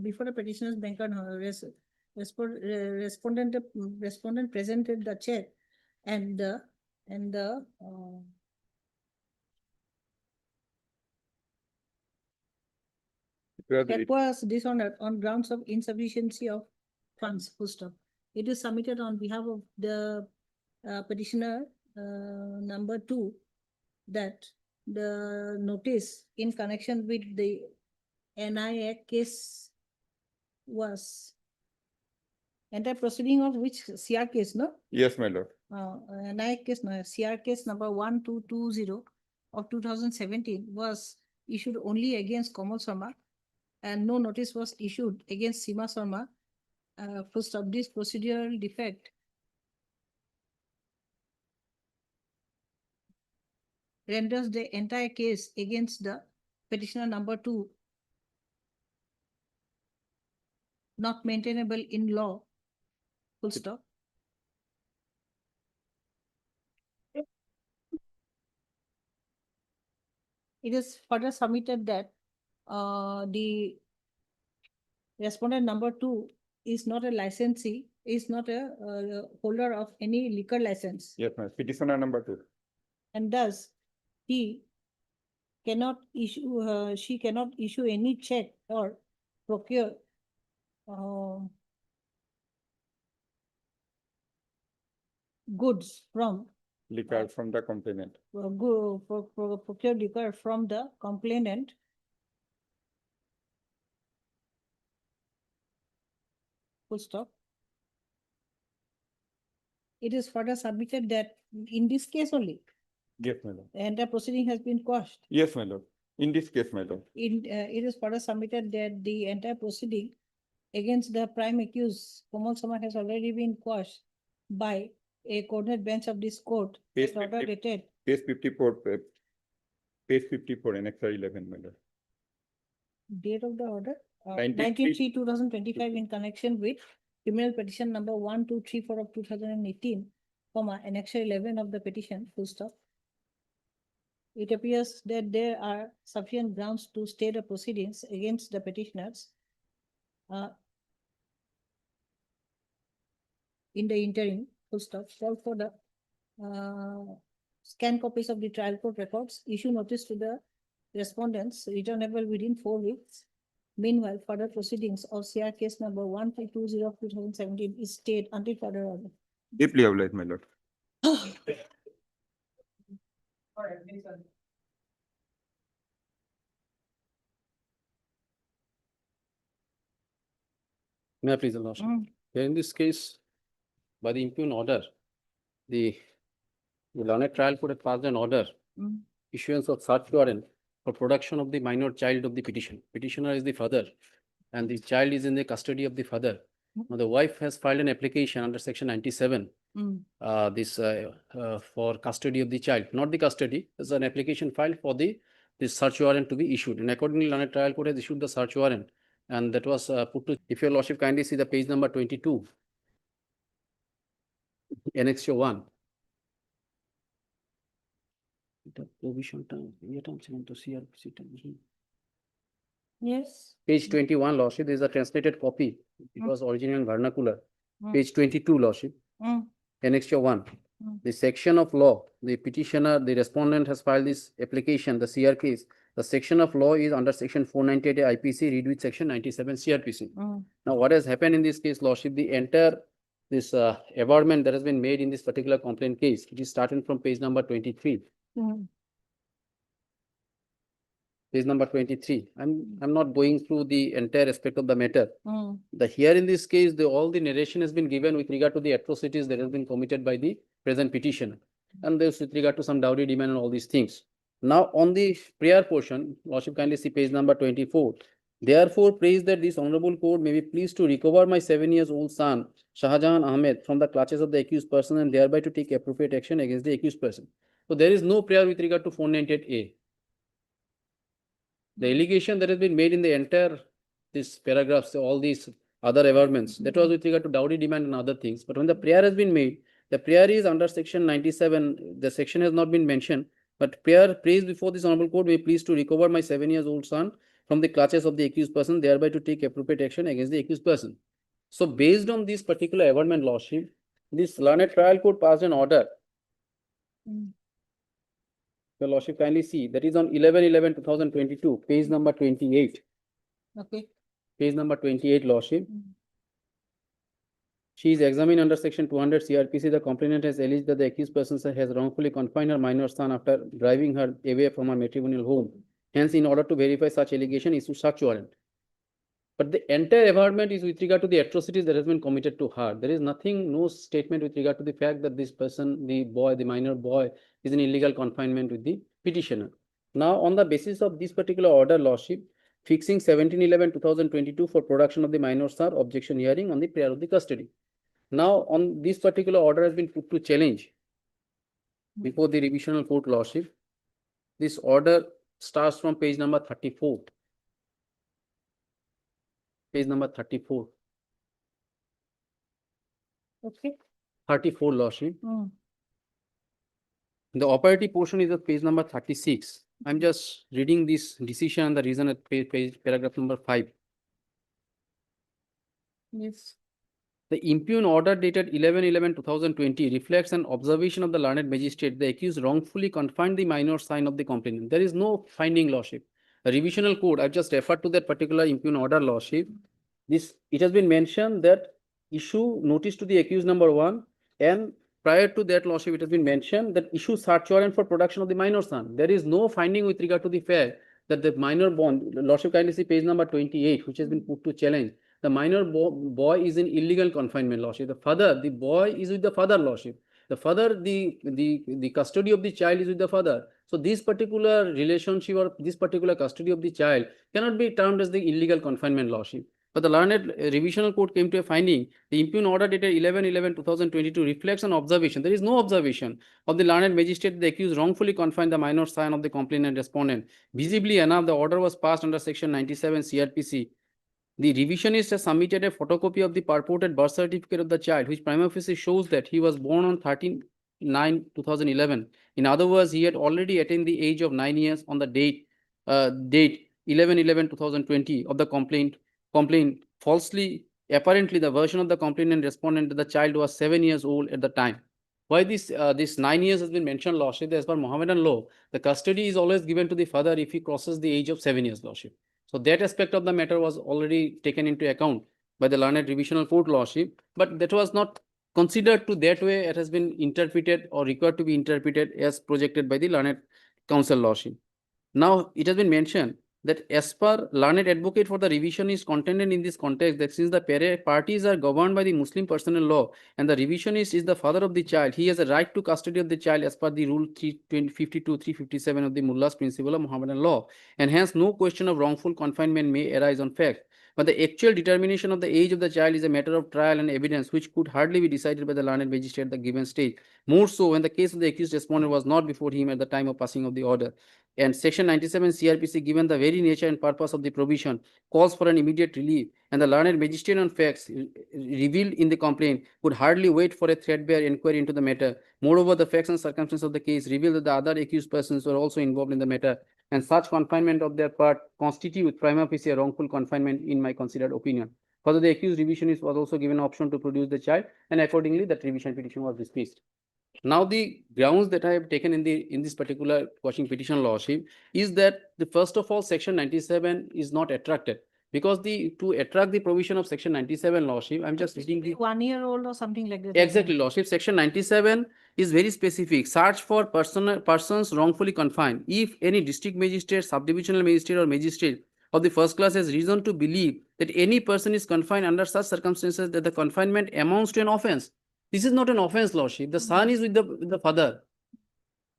Before the petitioner's banker, respondent presented the check and the check was dishonored on grounds of insufficiency of funds, full stop. It is submitted on behalf of the petitioner number 2 that the notice in connection with the NI Act case was entire proceeding of which CR case, no? Yes, my lord. NI Act case, no, CR case number 1220 of 2017 was issued only against Kamal Sharma, and no notice was issued against Sima Sharma. Full stop. This procedural defect renders the entire case against the petitioner number 2 not maintainable in law. Full stop. It is further submitted that the respondent number 2 is not a licensee, is not a holder of any liquor license. Yes, my petitioner number 2. And thus he cannot issue, she cannot issue any check or procure goods from, Liquor from the complainant. procure liquor from the complainant full stop. It is further submitted that in this case only, Yes, my lord. the entire proceeding has been quashed. Yes, my lord. In this case, my lord. It is further submitted that the entire proceeding against the prime accused, Komal Samar, has already been quashed by a coordinate bench of this court. Page as order 50. dated Page 54, page 54, annexure 11, my lord. date of the order, 93. 93/2025 in connection with criminal petition number 1234 of 2018, annexure 11 of the petition, full stop. It appears that there are sufficient grounds to stay the proceedings against the petitioners in the interim, full stop. Call for the scan copies of the trial court records, issue notice to the respondents, returnable within 4 weeks. Meanwhile, further proceedings of CR case number 1320 of 2017 is stayed until further order. Deeply obliged, my lord. May I please, Your Lordship? Here in this case, by the impugned order, the learned trial court had passed an order, issuance of search warrant for production of the minor child of the petition. Petitioner is the father, and the child is in the custody of the father. Now, the wife has filed an application under section 97, for custody of the child, not the custody, there's an application filed for this search warrant to be issued. And accordingly, learned trial court has issued the search warrant, and that was put to, if Your Lordship kindly see the page number 22, Annexure 1. The provision term, Yes. Page 21, Lordship, there is a translated copy. It was original in vernacular. Mm. Page 22, Lordship, Mm. Annexure 1. Mm. The section of law, the petitioner, the respondent has filed this application, the CR case. The section of law is under section 498 IPC, read with section 97 CRPC. Now, what has happened in this case, Lordship, the entire this averment that has been made in this particular complaint case, it is starting from page number 23. Page number 23. I'm not going through the entire aspect of the matter. Here in this case, all the narration has been given with regard to the atrocities that has been committed by the present petitioner, and there's with regard to some dowry demand and all these things. Now, on the prior portion, Lordship kindly see page number 24. Therefore, praise that this honorable court may be pleased to recover my 7-year-old son, Shahjahan Ahmed, from the clutches of the accused person and thereby to take appropriate action against the accused person. So, there is no prayer with regard to 498A. The allegation that has been made in the entire this paragraphs, all these other averments, that was with regard to dowry demand and other things. But when the prayer has been made, the prayer is under section 97. The section has not been mentioned, but prayer prays before this honorable court may please to recover my 7-year-old son from the clutches of the accused person, thereby to take appropriate action against the accused person. So, based on this particular averment, Lordship, this learned trial court passed an order. Your Lordship kindly see, that is on 11/11/2022, page number 28. Okay. Page number 28, Lordship. She is examined under section 200 CRPC. The complainant has alleged that the accused person has wrongfully confined her minor son after driving her away from her matrimonial home. Hence, in order to verify such allegation, issue search warrant. But the entire averment is with regard to the atrocities that has been committed to her. There is nothing, no statement with regard to the fact that this person, the boy, the minor boy, is in illegal confinement with the petitioner. Now, on the basis of this particular order, Lordship, fixing 17/11/2022 for production of the minor son, objection hearing on the prayer of the custody. Now, on this particular order has been put to challenge before the revisional court, Lordship. This order starts from page number 34. Page number 34. Okay. 34, Lordship. The operative portion is at page number 36. I'm just reading this decision and the reason at paragraph number 5. Yes. The impugned order dated 11/11/2020 reflects an observation of the learned magistrate. The accused wrongfully confined the minor son of the complainant. There is no finding, Lordship. The revisional court, I've just referred to that particular impugned order, Lordship. it has been mentioned that issue notice to the accused number 1, and prior to that, lordship, it has been mentioned that issue search warrant for production of the minor son. There is no finding with regard to the fact that the minor bond, lordship, kindly see page number 28, which has been put to challenge. The minor boy is in illegal confinement, lordship. The boy is with the father, lordship. The father, the custody of the child is with the father. So this particular relationship or this particular custody of the child cannot be termed as the illegal confinement, lordship. But the learned revisional court came to a finding. The impugn order dated 11/11/2022 reflects an observation. There is no observation of the learned magistrate. The accused wrongfully confined the minor son of the complainant respondent. Visibly enough, the order was passed under section 97 CRPC. The revisionist has submitted a photocopy of the purported birth certificate of the child, which prima facie shows that he was born on 13/9/2011. In other words, he had already attained the age of 9 years on the date 11/11/2020 of the complaint. Falsely, apparently, the version of the complainant respondent that the child was 7 years old at the time. Why this 9 years has been mentioned, lordship? As per Mohammedan law, the custody is always given to the father if he crosses the age of 7 years, lordship. So that aspect of the matter was already taken into account by the learned revisional court, lordship, but that was not considered to that way. It has been interpreted or required to be interpreted as projected by the learned counsel, lordship. Now, it has been mentioned that as per learned advocate for the revision is contended in this context that since the parties are governed by the Muslim personal law and the revisionist is the father of the child, he has a right to custody of the child as per the rule 352, 357 of the Mullah's principle of Mohammedan law, and hence no question of wrongful confinement may arise on fact. But the actual determination of the age of the child is a matter of trial and evidence which could hardly be decided by the learned magistrate at the given stage. More so when the case of the accused respondent was not before him at the time of passing of the order. And section 97 CRPC, given the very nature and purpose of the provision, calls for an immediate relief, and the learned magistrate on facts revealed in the complaint would hardly wait for a threadbare inquiry into the matter. Moreover, the facts and circumstances of the case reveal that the other accused persons were also involved in the matter, and such confinement of their part constitute prima facie a wrongful confinement in my considered opinion. Further, the accused revisionist was also given an option to produce the child, and accordingly, that revision petition was dismissed. Now, the grounds that I have taken in this particular quashing petition, lordship, is that the first of all, section 97 is not attracted because to attract the provision of section 97, lordship, I'm just reading the 1 year old or something like that. exactly, lordship. Section 97 is very specific. Search for persons wrongfully confined. If any district magistrate, subdivisional magistrate, or magistrate of the first class has reason to believe that any person is confined under such circumstances that the confinement amounts to an offense. This is not an offense, lordship. The son is with the father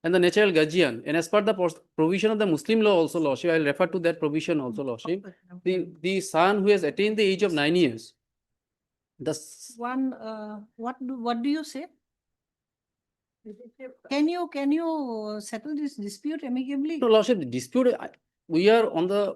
and the natural guardian. And as per the provision of the Muslim law also, lordship, I will refer to that provision also, lordship. The son who has attained the age of 9 years. What do you say? Can you settle this dispute amicably? No, lordship, the dispute, we are on the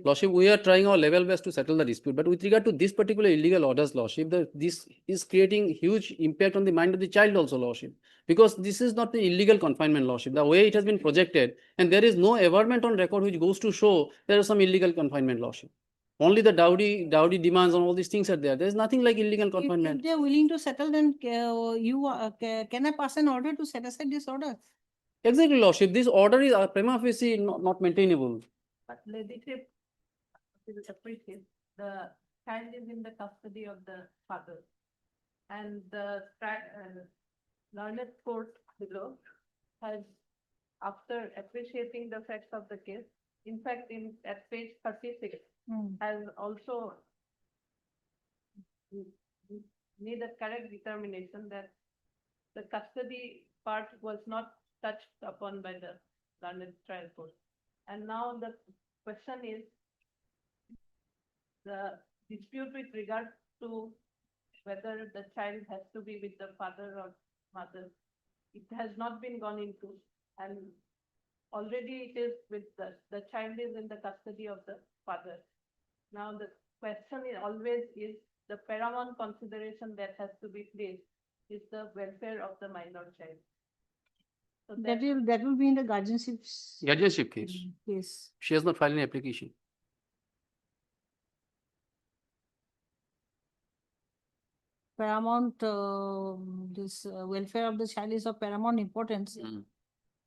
lordship, we are trying our level best to settle the dispute. But with regard to this particular illegal orders, lordship, this is creating huge impact on the mind of the child also, lordship, because this is not the illegal confinement, lordship. The way it has been projected, and there is no averment on record which goes to show there is some illegal confinement, lordship. Only the dowry demands and all these things are there. There is nothing like illegal confinement. If they are willing to settle, then can I pass an order to set aside this order? Exactly, lordship. This order is prima facie not maintainable. But ladyship, appreciate the child is in the custody of the father. And the learned court below has, after appreciating the facts of the case, in fact, at page 36, has also made a correct determination that the custody part was not touched upon by the learned trial court. And now the question is the dispute with regard to whether the child has to be with the father or mother. It has not been gone into, and already it is with the child is in the custody of the father. Now the question is always is the paramount consideration that has to be placed is the welfare of the minor child. So That will be in the guardianship Case. case. She has not filed an application. Paramount, this welfare of the child is of paramount importance.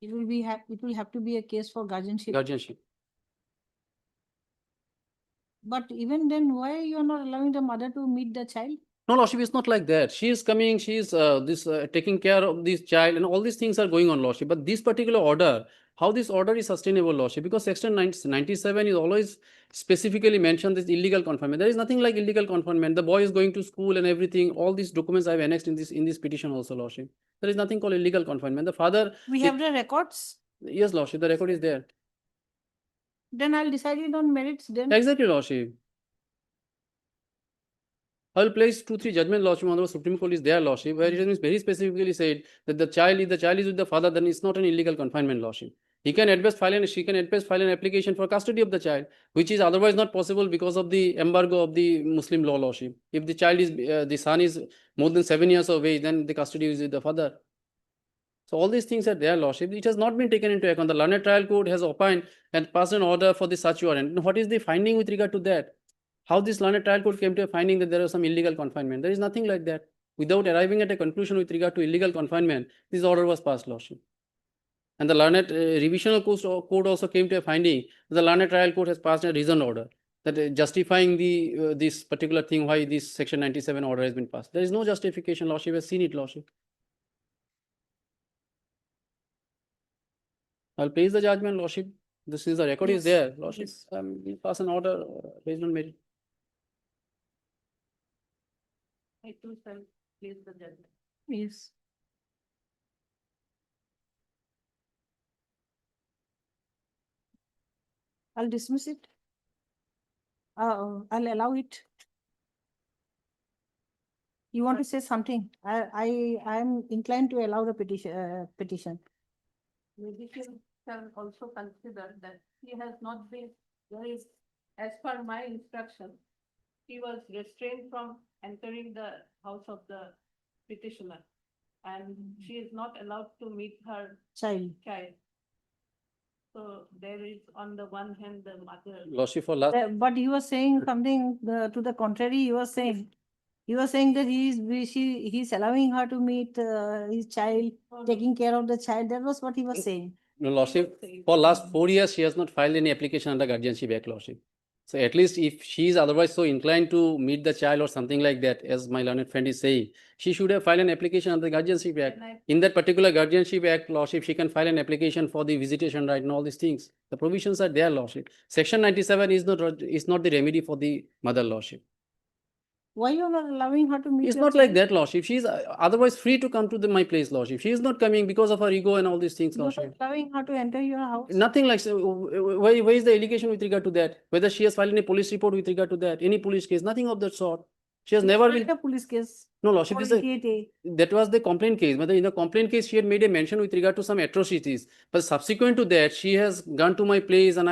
It will have to be a case for guardianship. Guardianship. But even then, why you are not allowing the mother to meet the child? No, Lordship, it's not like that. She is coming, she is taking care of this child, and all these things are going on, Lordship. But this particular order, how this order is sustainable, Lordship, because section 97 is always specifically mentioned this illegal confinement. There is nothing like illegal confinement. The boy is going to school and everything. All these documents I've annexed in this petition also, Lordship. There is nothing called illegal confinement. The father, We have the records, yes, Lordship, the record is there. then I'll decide it on merits then. Exactly, Lordship. I will place 2-3 judgment, Lordship, on the Supreme Court is there, Lordship, where it has been very specifically said that the child is with the father, then it's not an illegal confinement, Lordship. He can at best file and she can at best file an application for custody of the child, which is otherwise not possible because of the embargo of the Muslim law, Lordship. If the child is, the son is more than 7 years of age, then the custody is with the father. So all these things are there, Lordship. It has not been taken into account. The Learned Trial Court has opined and passed an order for the search warrant. Now, what is the finding with regard to that? How this Learned Trial Court came to a finding that there was some illegal confinement? There is nothing like that. Without arriving at a conclusion with regard to illegal confinement, this order was passed, Lordship. And the Learned Revisional Court also came to a finding that the Learned Trial Court has passed a reasoned order that justifying the this particular thing why this section 97 order has been passed. There is no justification, Lordship has seen it, Lordship. I'll place the judgment, Lordship. This is the record is Yes, there, Lordship. yes. We'll pass an order based on merit. I too shall place the judgment. Yes. I'll dismiss it. I'll allow it. You want to say something? I am inclined to allow the petition. Maybe she shall also consider that he has not been, there is, as per my instruction, he was restrained from entering the house of the petitioner. And she is not allowed to meet her Child. child. So there is on the one hand, the mother. Lordship, for last. But you were saying something to the contrary, you were saying that he's allowing her to meet his child, taking care of the child. That was what he was saying. No, Lordship, for last 4 years, she has not filed any application under guardianship act, Lordship. So at least if she is otherwise so inclined to meet the child or something like that, as my learned friend is saying, she should have filed an application under the guardianship act. In that particular guardianship act, Lordship, she can file an application for the visitation right and all these things. The provisions are there, Lordship. Section 97 is not the remedy for the mother, Lordship. Why you are not allowing her to meet? It's your not like child? that, Lordship. She is otherwise free to come to my place, Lordship. She is not coming because of her ego and all these things, You are Lordship. allowing her to enter your house? Nothing like, where is the allegation with regard to that? Whether she has filed any police report with regard to that, any police case, nothing of that sort. She has never been. A police case. No, Lordship, this is 488A. that was the complaint case. But in the complaint case, she had made a mention with regard to some atrocities. But subsequent to that, she has gone to my place and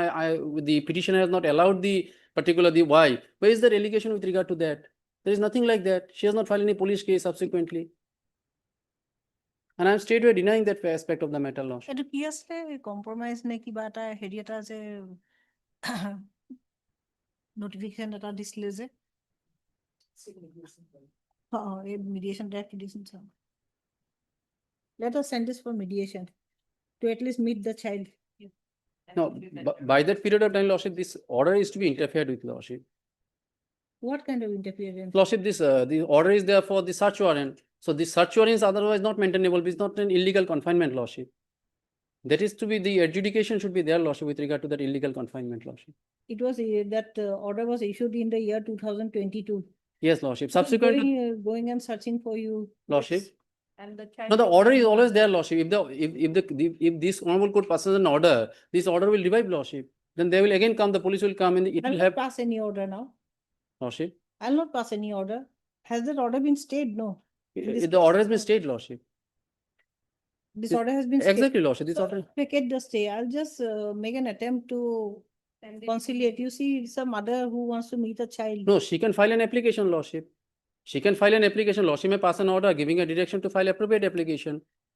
the petitioner has not allowed the why. Where is the allegation with regard to that? There is nothing like that. She has not filed any police case subsequently. And I'm straightway denying that aspect of the matter, Lordship. এইটো কি আছে compromise নে কিবা এটা হেৰি এটা যে notification এটা দিছিলে যে এই মিডিয়েশন ডাইৰেক্ট দিছিল চাও let us send this for mediation to at least meet the child. No, by that period of time, Lordship, this order is to be interfered with, Lordship. What kind of interference? Lordship, this the order is there for the search warrant. So the search warrant is otherwise not maintainable. It's not an illegal confinement, Lordship. That is to be the adjudication should be there, Lordship, with regard to that illegal confinement, Lordship. It was that order was issued in the year 2022. Yes, Lordship. Subsequent to Going and searching for you. Lordship. And the child. No, the order is always there, Lordship. If this honorable court passes an order, this order will revive, Lordship. Then they will again come. The police will come and it I'll will not have, pass any order now. Lordship. I'll not pass any order. Has that order been stayed? No. This The order has been stayed, Lordship. This order has been stayed. Exactly, Lordship. This So, order. vacate the stay. I'll just make an attempt to conciliate. You see, it's a mother who wants to meet a child. No, she can file an application, Lordship. She can file an application, Lordship may pass an order giving a direction to file appropriate application.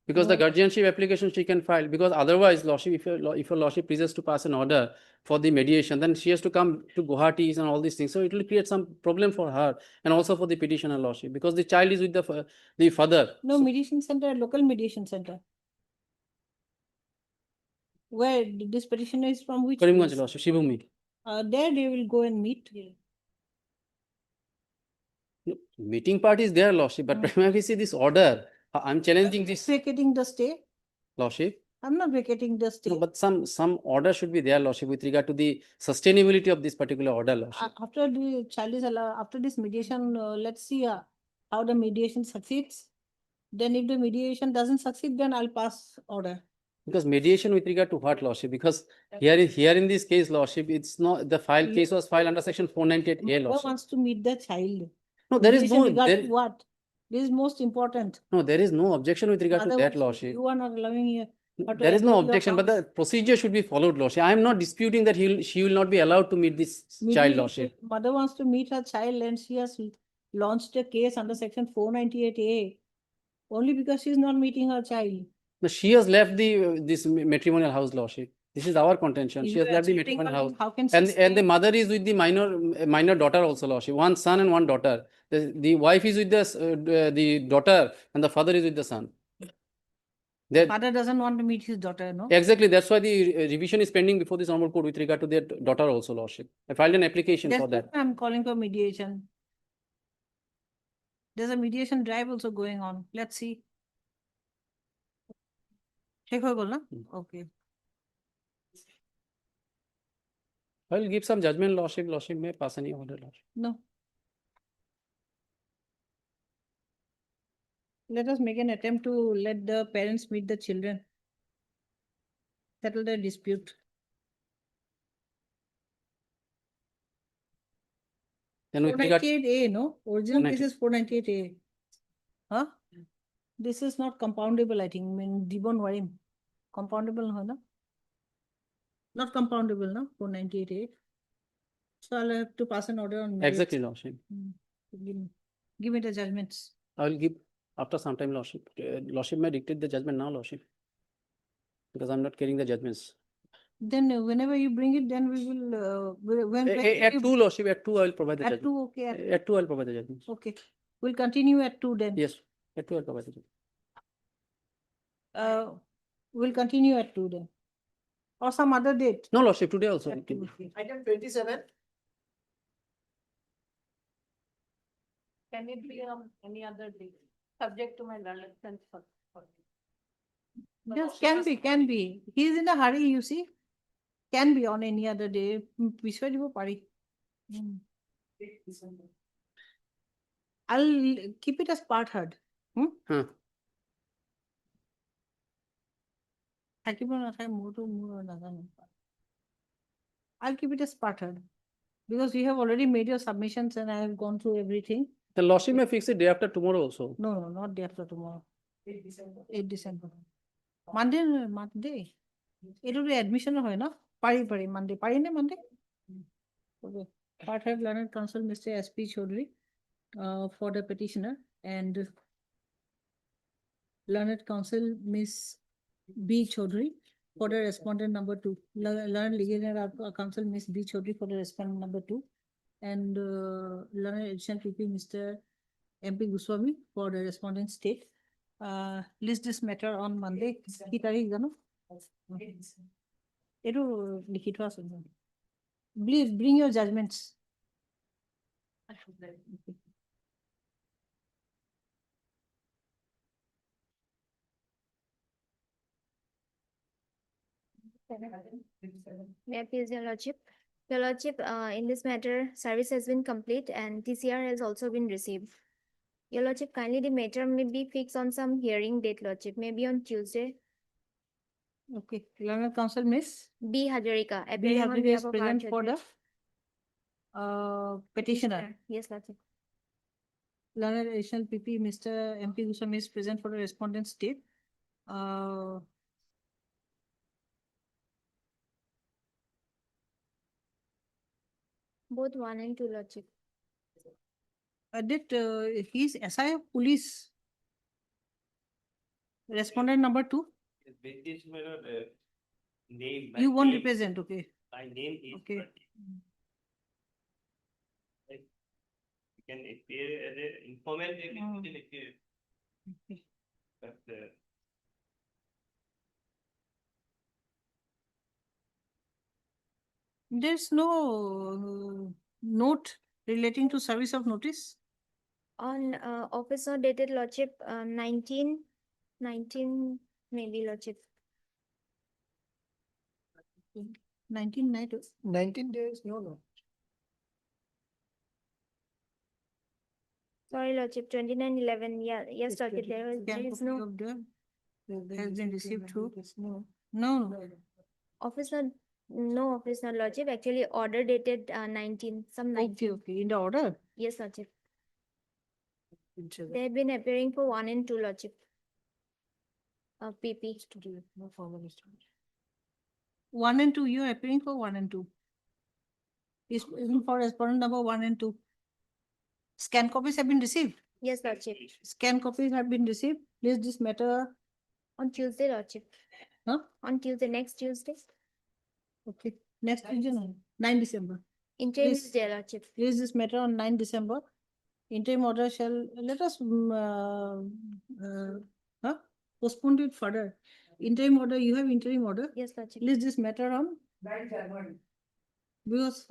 Because the No. guardianship application she can file, because otherwise, Lordship, if your Lordship pleases to pass an order for the mediation, then she has to come to Guwahati and all these things. So it will create some problem for her and also for the petitioner, Lordship, because the child is with the father. No, mediation center, local mediation center. Where this petitioner is from which? Karimganj, place? Lordship, Shibumi. There they will go and meet. Meeting part is there, Lordship, but prima facie this order, I'm challenging this, Vacating the stay. Lordship. I'm not vacating the stay. No, but some order should be there, Lordship, with regard to the sustainability of this particular order, Lordship. After the child is allowed, after this mediation, let's see how the mediation succeeds. Then if the mediation doesn't succeed, then I'll pass order. Because mediation with regard to what, Lordship? Because here in this case, Lordship, it's not, the case was filed under section 498A, Mother Lordship. wants to meet the child. No, there is Mediation no, regard there, to what? This is most important. no, there is no objection with regard to Mother that, wants to- Lordship. You are not allowing her to There is no enter your objection, but the house. procedure should be followed, Lordship. I am not disputing that she will not be allowed to meet this child, Mediation- Lordship. Mother wants to meet her child and she has launched a case under section 498A. Only because she is not meeting her child. No, she has left this matrimonial house, Lordship. This is our contention. If She has you are left the accepting matrimonial her, house. how can she And stay? the mother is with the minor daughter also, Lordship. One son and one daughter. The wife is with the daughter and the father is with the son. That, Father doesn't want to meet his daughter, no? exactly, that's why the revision is pending before this honorable court with regard to their daughter also, Lordship. I filed an application That's for that. why I'm calling for mediation. There's a mediation drive also going on. Let's see. শেষ হয়ে গেল না? Okay. I will give some judgment, Lordship. Lordship may pass any order, Lordship. No. Let us make an attempt to let the parents meet the children. Settle the dispute. Then with regard, 498A, no? Original case 498. is 498A. Huh? This is not compoundable, I think. I mean, Dibon Warim. Compoundable, no? Not compoundable, no? 498A. So I'll have to pass an order on. marriage. exactly, Lordship. Give me the judgments. I will give after some time, Lordship. Lordship may dictate the judgment now, Lordship. Because I'm not carrying the judgments. Then whenever you bring it, then we will, when. At two, Lordship, at two, I will provide the At judgment. 2, okay. At two, I will provide the judgments. Okay. We'll continue at 2 then. Yes, at two, I will provide the judgment. We'll continue at 2 then. Or some other date. No, Lordship, today also. At 2, okay. Item 27. Can it be on any other day, subject to my learned sense for? Yes, can be. He is in a hurry, you see. Can be on any other day. Pishwa dibo pari. I'll keep it as part heard. Huh. থাকিব নাথাকে মোৰতো মোৰ নাজানো। I'll keep it as part heard. Because you have already made your submissions and I have gone through everything. The Lordship may fix it day after tomorrow also. No, not day after tomorrow. 8 December. Monday, Monday. It will be admission হয় না? পারি Monday. পারি না Monday? Okay. Part heard learned counsel Mr. S.P. Chaudhary for the petitioner and learned counsel Miss B. Chaudhary for the respondent number 2. Learned legal counsel Miss B. Chaudhary for the respondent number 2. And learned additional PP Mr. MP Goswami for the respondent state. List this matter on Monday. কি তারিখ জানো? এটো লিখি থোৱা আছে। Please bring your judgments. May I please, Your Lordship? Your Lordship, in this matter, service has been complete and TCR has also been received. Your Lordship, kindly the matter may be fixed on some hearing date, Lordship, maybe on Tuesday. Okay, learned counsel Miss B. Hajarika, B. appearing on Habibi behalf is of present our for the judgment. petitioner. Yes, Lordship. Learned additional PP Mr. MP Goswami is present for the respondent state. Both 1 and 2, Lordship. Did he's SI of police? Respondent number 2? Name. You won't represent, okay. My name is. Okay. You can appear as an informant, Okay. but There's no note relating to service of notice. On office note dated lordship 19 maybe lordship. 19 days, no. Sorry, lordship 29/11. Yeah, yes, lordship. There Scan is copy no of the has been received through. No. office note. No office note lordship. Actually, order dated 19 some 19. Okay, in the order. Yes, lordship. They have been appearing for 1 and 2 lordship. PP. No formal estimate. 1 and 2, you are appearing for 1 and 2. Is even for respondent number 1 and 2. Scan copies have been received. Yes, lordship. Scan copies have been received. Please this matter. On Tuesday, lordship. Huh? On Tuesday, next Tuesday. Okay, next Tuesday, 9 December. Interim Please. is there, lordship. Raise this matter on 9 December. Interim order shall, let us postpone it further. Interim order, you have interim order. Yes, lordship. List this matter on. Because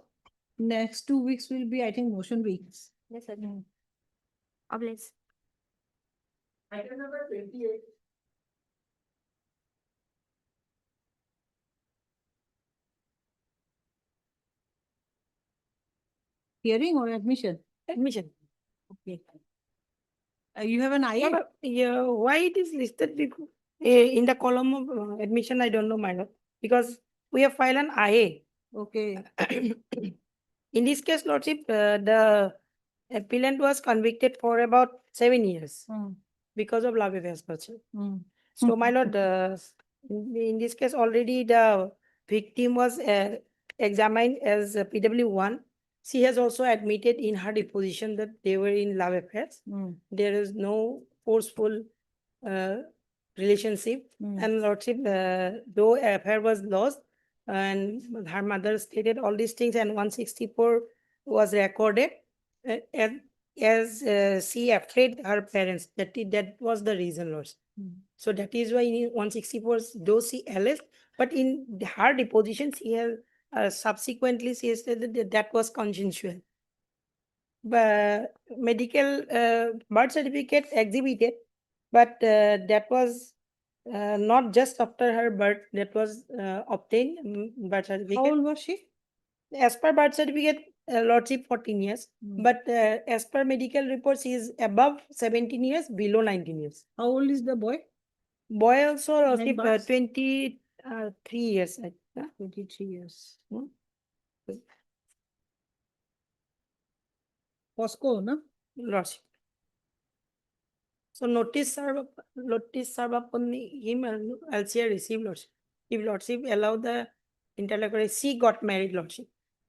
next 2 weeks will be, I think, motion weeks. Yes, lordship. Oblates. Item number 28. Hearing or admission? Admission. Okay. You have an IA? Yeah, but, yeah, why it is listed in the column of admission, I don't know, my lord, because we have filed an IA. Okay. In this case, lordship, the appellant was convicted for about 7 years because of love affairs, lordship. So, my lord, in this case, already the victim was examined as a PW1. She has also admitted in her deposition that they were in love affairs. There is no forceful relationship. And lordship, though affair was lost, and her mother stated all these things, and 164 was recorded as she afraid her parents. That was the reason, lordship. So that is why in 164, though she alleged, but in her deposition, she has subsequently she said that was consensual. But medical birth certificate exhibited, but that was not just after her birth, that was obtained birth certificate. How old was she? As per birth certificate, lordship 14 years, but as per medical reports, he is above 17 years, below 19 years. How old is the boy? Boy also lordship, births? 23 years. 23 years. POSCO, no? Lordship. So notice serve upon him and LCR received, lordship. If lordship allow the interlocutor, she got married, lordship.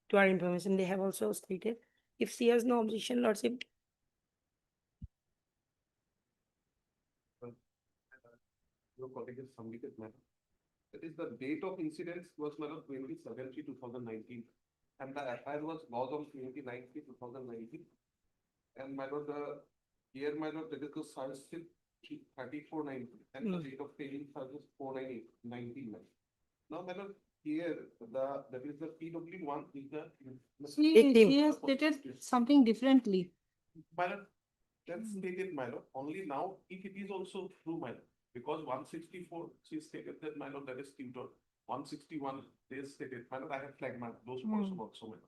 To our information, they have also stated. If she has no objection, lordship. Your colleague has submitted, madam. That is the date of incidents was, madam, 20/7/2019. And the FIR was lodged on 29/2019. And my lord, the year, my lord, that is the search sheet 3490, and the date of paying charge is 4/9/19. Now, my lord, here, that is the PW1 is the. She has stated something differently. My lord, that's stated, my lord, only now if it is also true, my lord, because 164, she stated that, my lord, that is tutor. 161, they stated, my lord, I have flagged those portions also, my lord.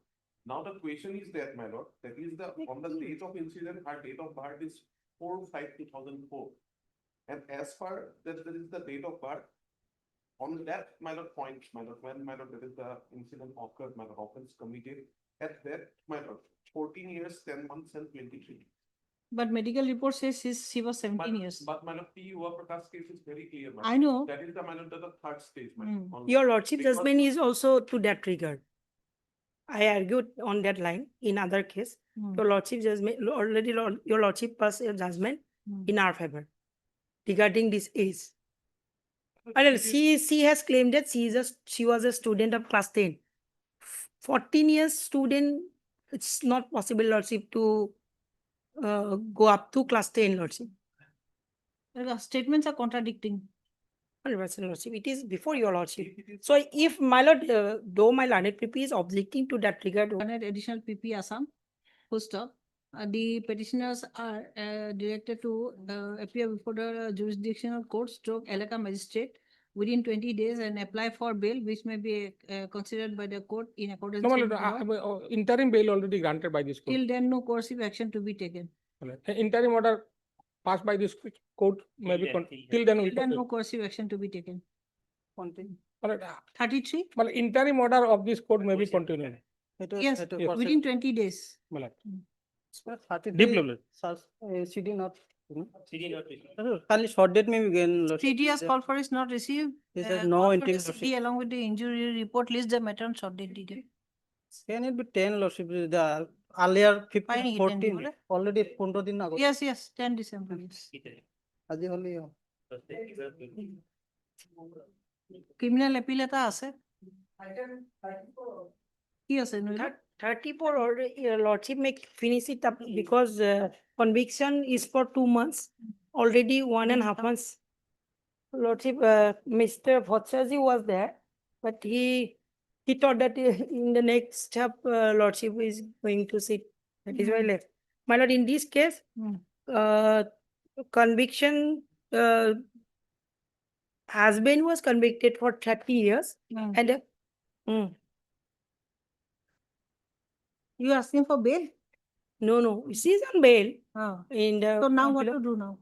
Now the question is that, my lord, that is the, on the date of incident, her date of birth is 4/5/2004. And as far that there is the date of birth, on that, my lord, point, my lord, when, my lord, that is the incident occurred, my lord, offense committed, at that, my lord, 14 years, 10 months and 23. But medical report says she was 17 years. But my lord, P.U. Prakash case is very clear, my I lord. know. That is the, my lord, the third stage, my lord. only. Your lordship Because- judgment is also to that regard. I argued on that line in other case. Your lordship judgment, already your lordship passed a judgment in our favor regarding this age. And she has claimed that she was a student of class 10. 14 years student, it's not possible, lordship, to go up to class 10, lordship. The statements are contradicting. 100% lordship, it is before your lordship. So if my lord, though my learned PP is objecting to that regard, One additional PP Assam, full stop. The petitioners are directed to appear before the jurisdictional court stroke Elaka magistrate within 20 days and apply for bail, which may be considered by the court in accordance No, my with lord, law. interim bail already granted by this court. Till then, no coercive action to be taken. Interim order passed by this court may be, till then we Till then, no continue. coercive action to be taken. My lord, 33? my lord, interim order of this court may be continued. Yes, within 20 days. My lord. Deep Deep level. CD not. Only short date may begin. CD has called for is not received. He said Uh, no call for interim the CD along with the injury report, list the matter on short date detail. Can it be 10 lordship? The earlier Fine, 15, he 14, bole. already 15 din ago. Yes, 10 December. Yes. আজি হলি Criminal appeal এটা আছে। কি আছে নইলে? 34 or your lordship may finish it up because conviction is for 2 months, already 1.5 months. Lordship, Mr. Bhattacharjee was there, but he thought that in the next step, lordship is going to sit. That is why left. My lord, in this case, conviction, husband was convicted for 30 years and You asking for bail? no, she's on bail. Oh. In the So now what to do now?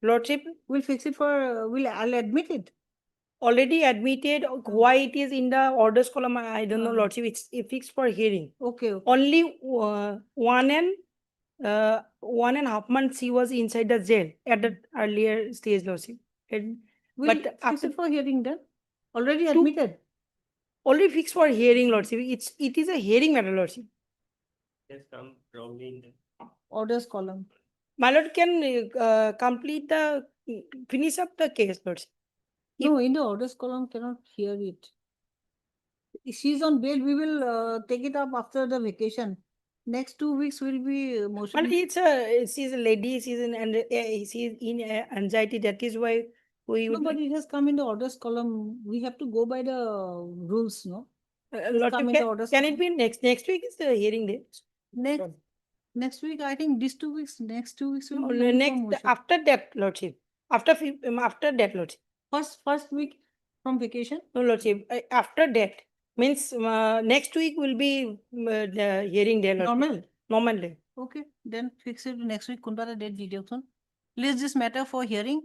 lordship We'll fix it for, I'll admit it. already admitted. Why it is in the orders column, I don't know, lordship, it's fixed for hearing. Okay. Only 1.5 months he was inside the jail at the earlier stage, lordship. We'll But fix after it for hearing then. Already admitted. only fixed for hearing, lordship. It is a hearing matter, lordship. Orders column. My lord can complete the finish up the case, lordship. No, in the orders column cannot hear it. If she's on bail, we will take it up after the vacation. Next 2 weeks will be motion. But she's a lady, she's in anxiety. That is why we No, would. but it has come in the orders column. We have to go by the rules, no? Lordship, come in the orders can it be next week is the hearing day? Next week, I think these 2 weeks, next 2 weeks will No, be only for next motion. after that, lordship. After that, lordship. First week from vacation. No, lordship. After that means next week will be the hearing day, lordship. Normal day. Okay, then fix it next week. Kunba the date deduction. List this matter for hearing.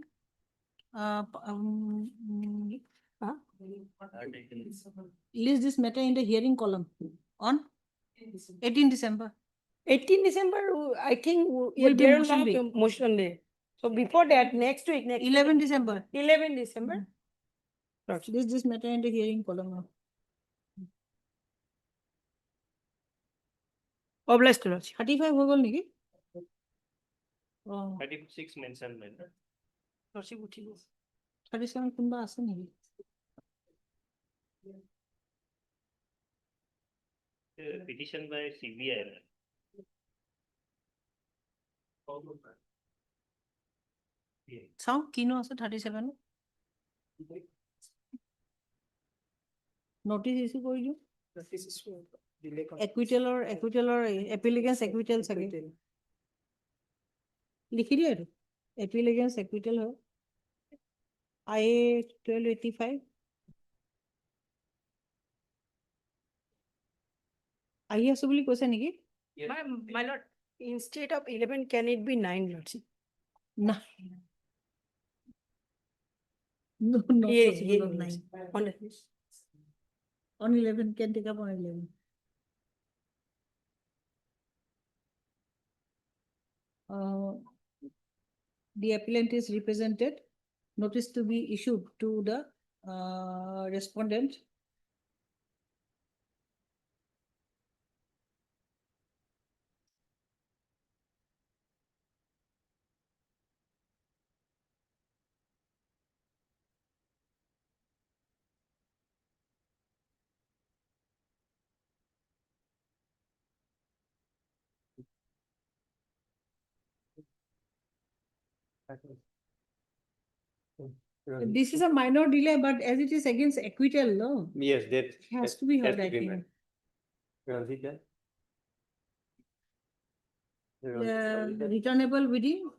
List this matter in the hearing column on 18 December. 18 December, I think Will be there motion will day. be motion day. So before that, next week, 11 December. 11 December. List this matter in the hearing column. Obliged to lordship. 35 হৈ গল নেকি? 36 mentioned, my lord. Lordship উঠিব। 37 কোনবা আছে নেকি? Petition by CBI. চাও কিনো আছে 37 notice issue কৰি দিও একুইটেলৰ এপিল এগেইনষ্ট একুইটেল চাগে লিখি দিয়ে এইটো এপিল এগেইনষ্ট একুইটেল হয় IA 1285 আহি আছো বুলি কৈছে নেকি? My lord, instead of 11, can it be 9, lordship? না No, not Yeah, possible on yeah, 9. On 11, can take up on 11. The appellant is represented. Notice to be issued to the respondent. This is a minor delay, but as it is against acquittal, no? Yes, that. Has to be heard, I be think. met. Ranjita? Returnable within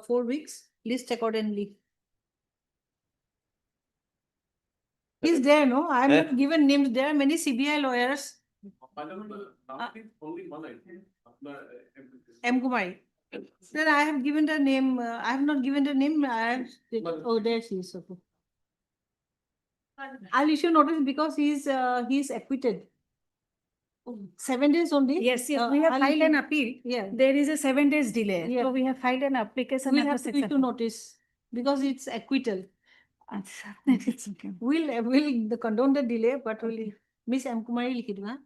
4 weeks, list accordingly. He's there, no? I have not given names. There are many CBI lawyers. M. Kumari. Then I have given the name, I have not given the name, I have, oh, there she is, okay. I'll issue notice because he's acquitted. 7 days only? Yes, yes, we have I'll filed issue- an appeal. Yeah. There is a 7 days delay. Yeah. So we have filed an application. We'll and have to process issue notice because it's acquittal. It's okay. We'll condone the delay, but we'll, Miss M. Kumari likhi do, huh?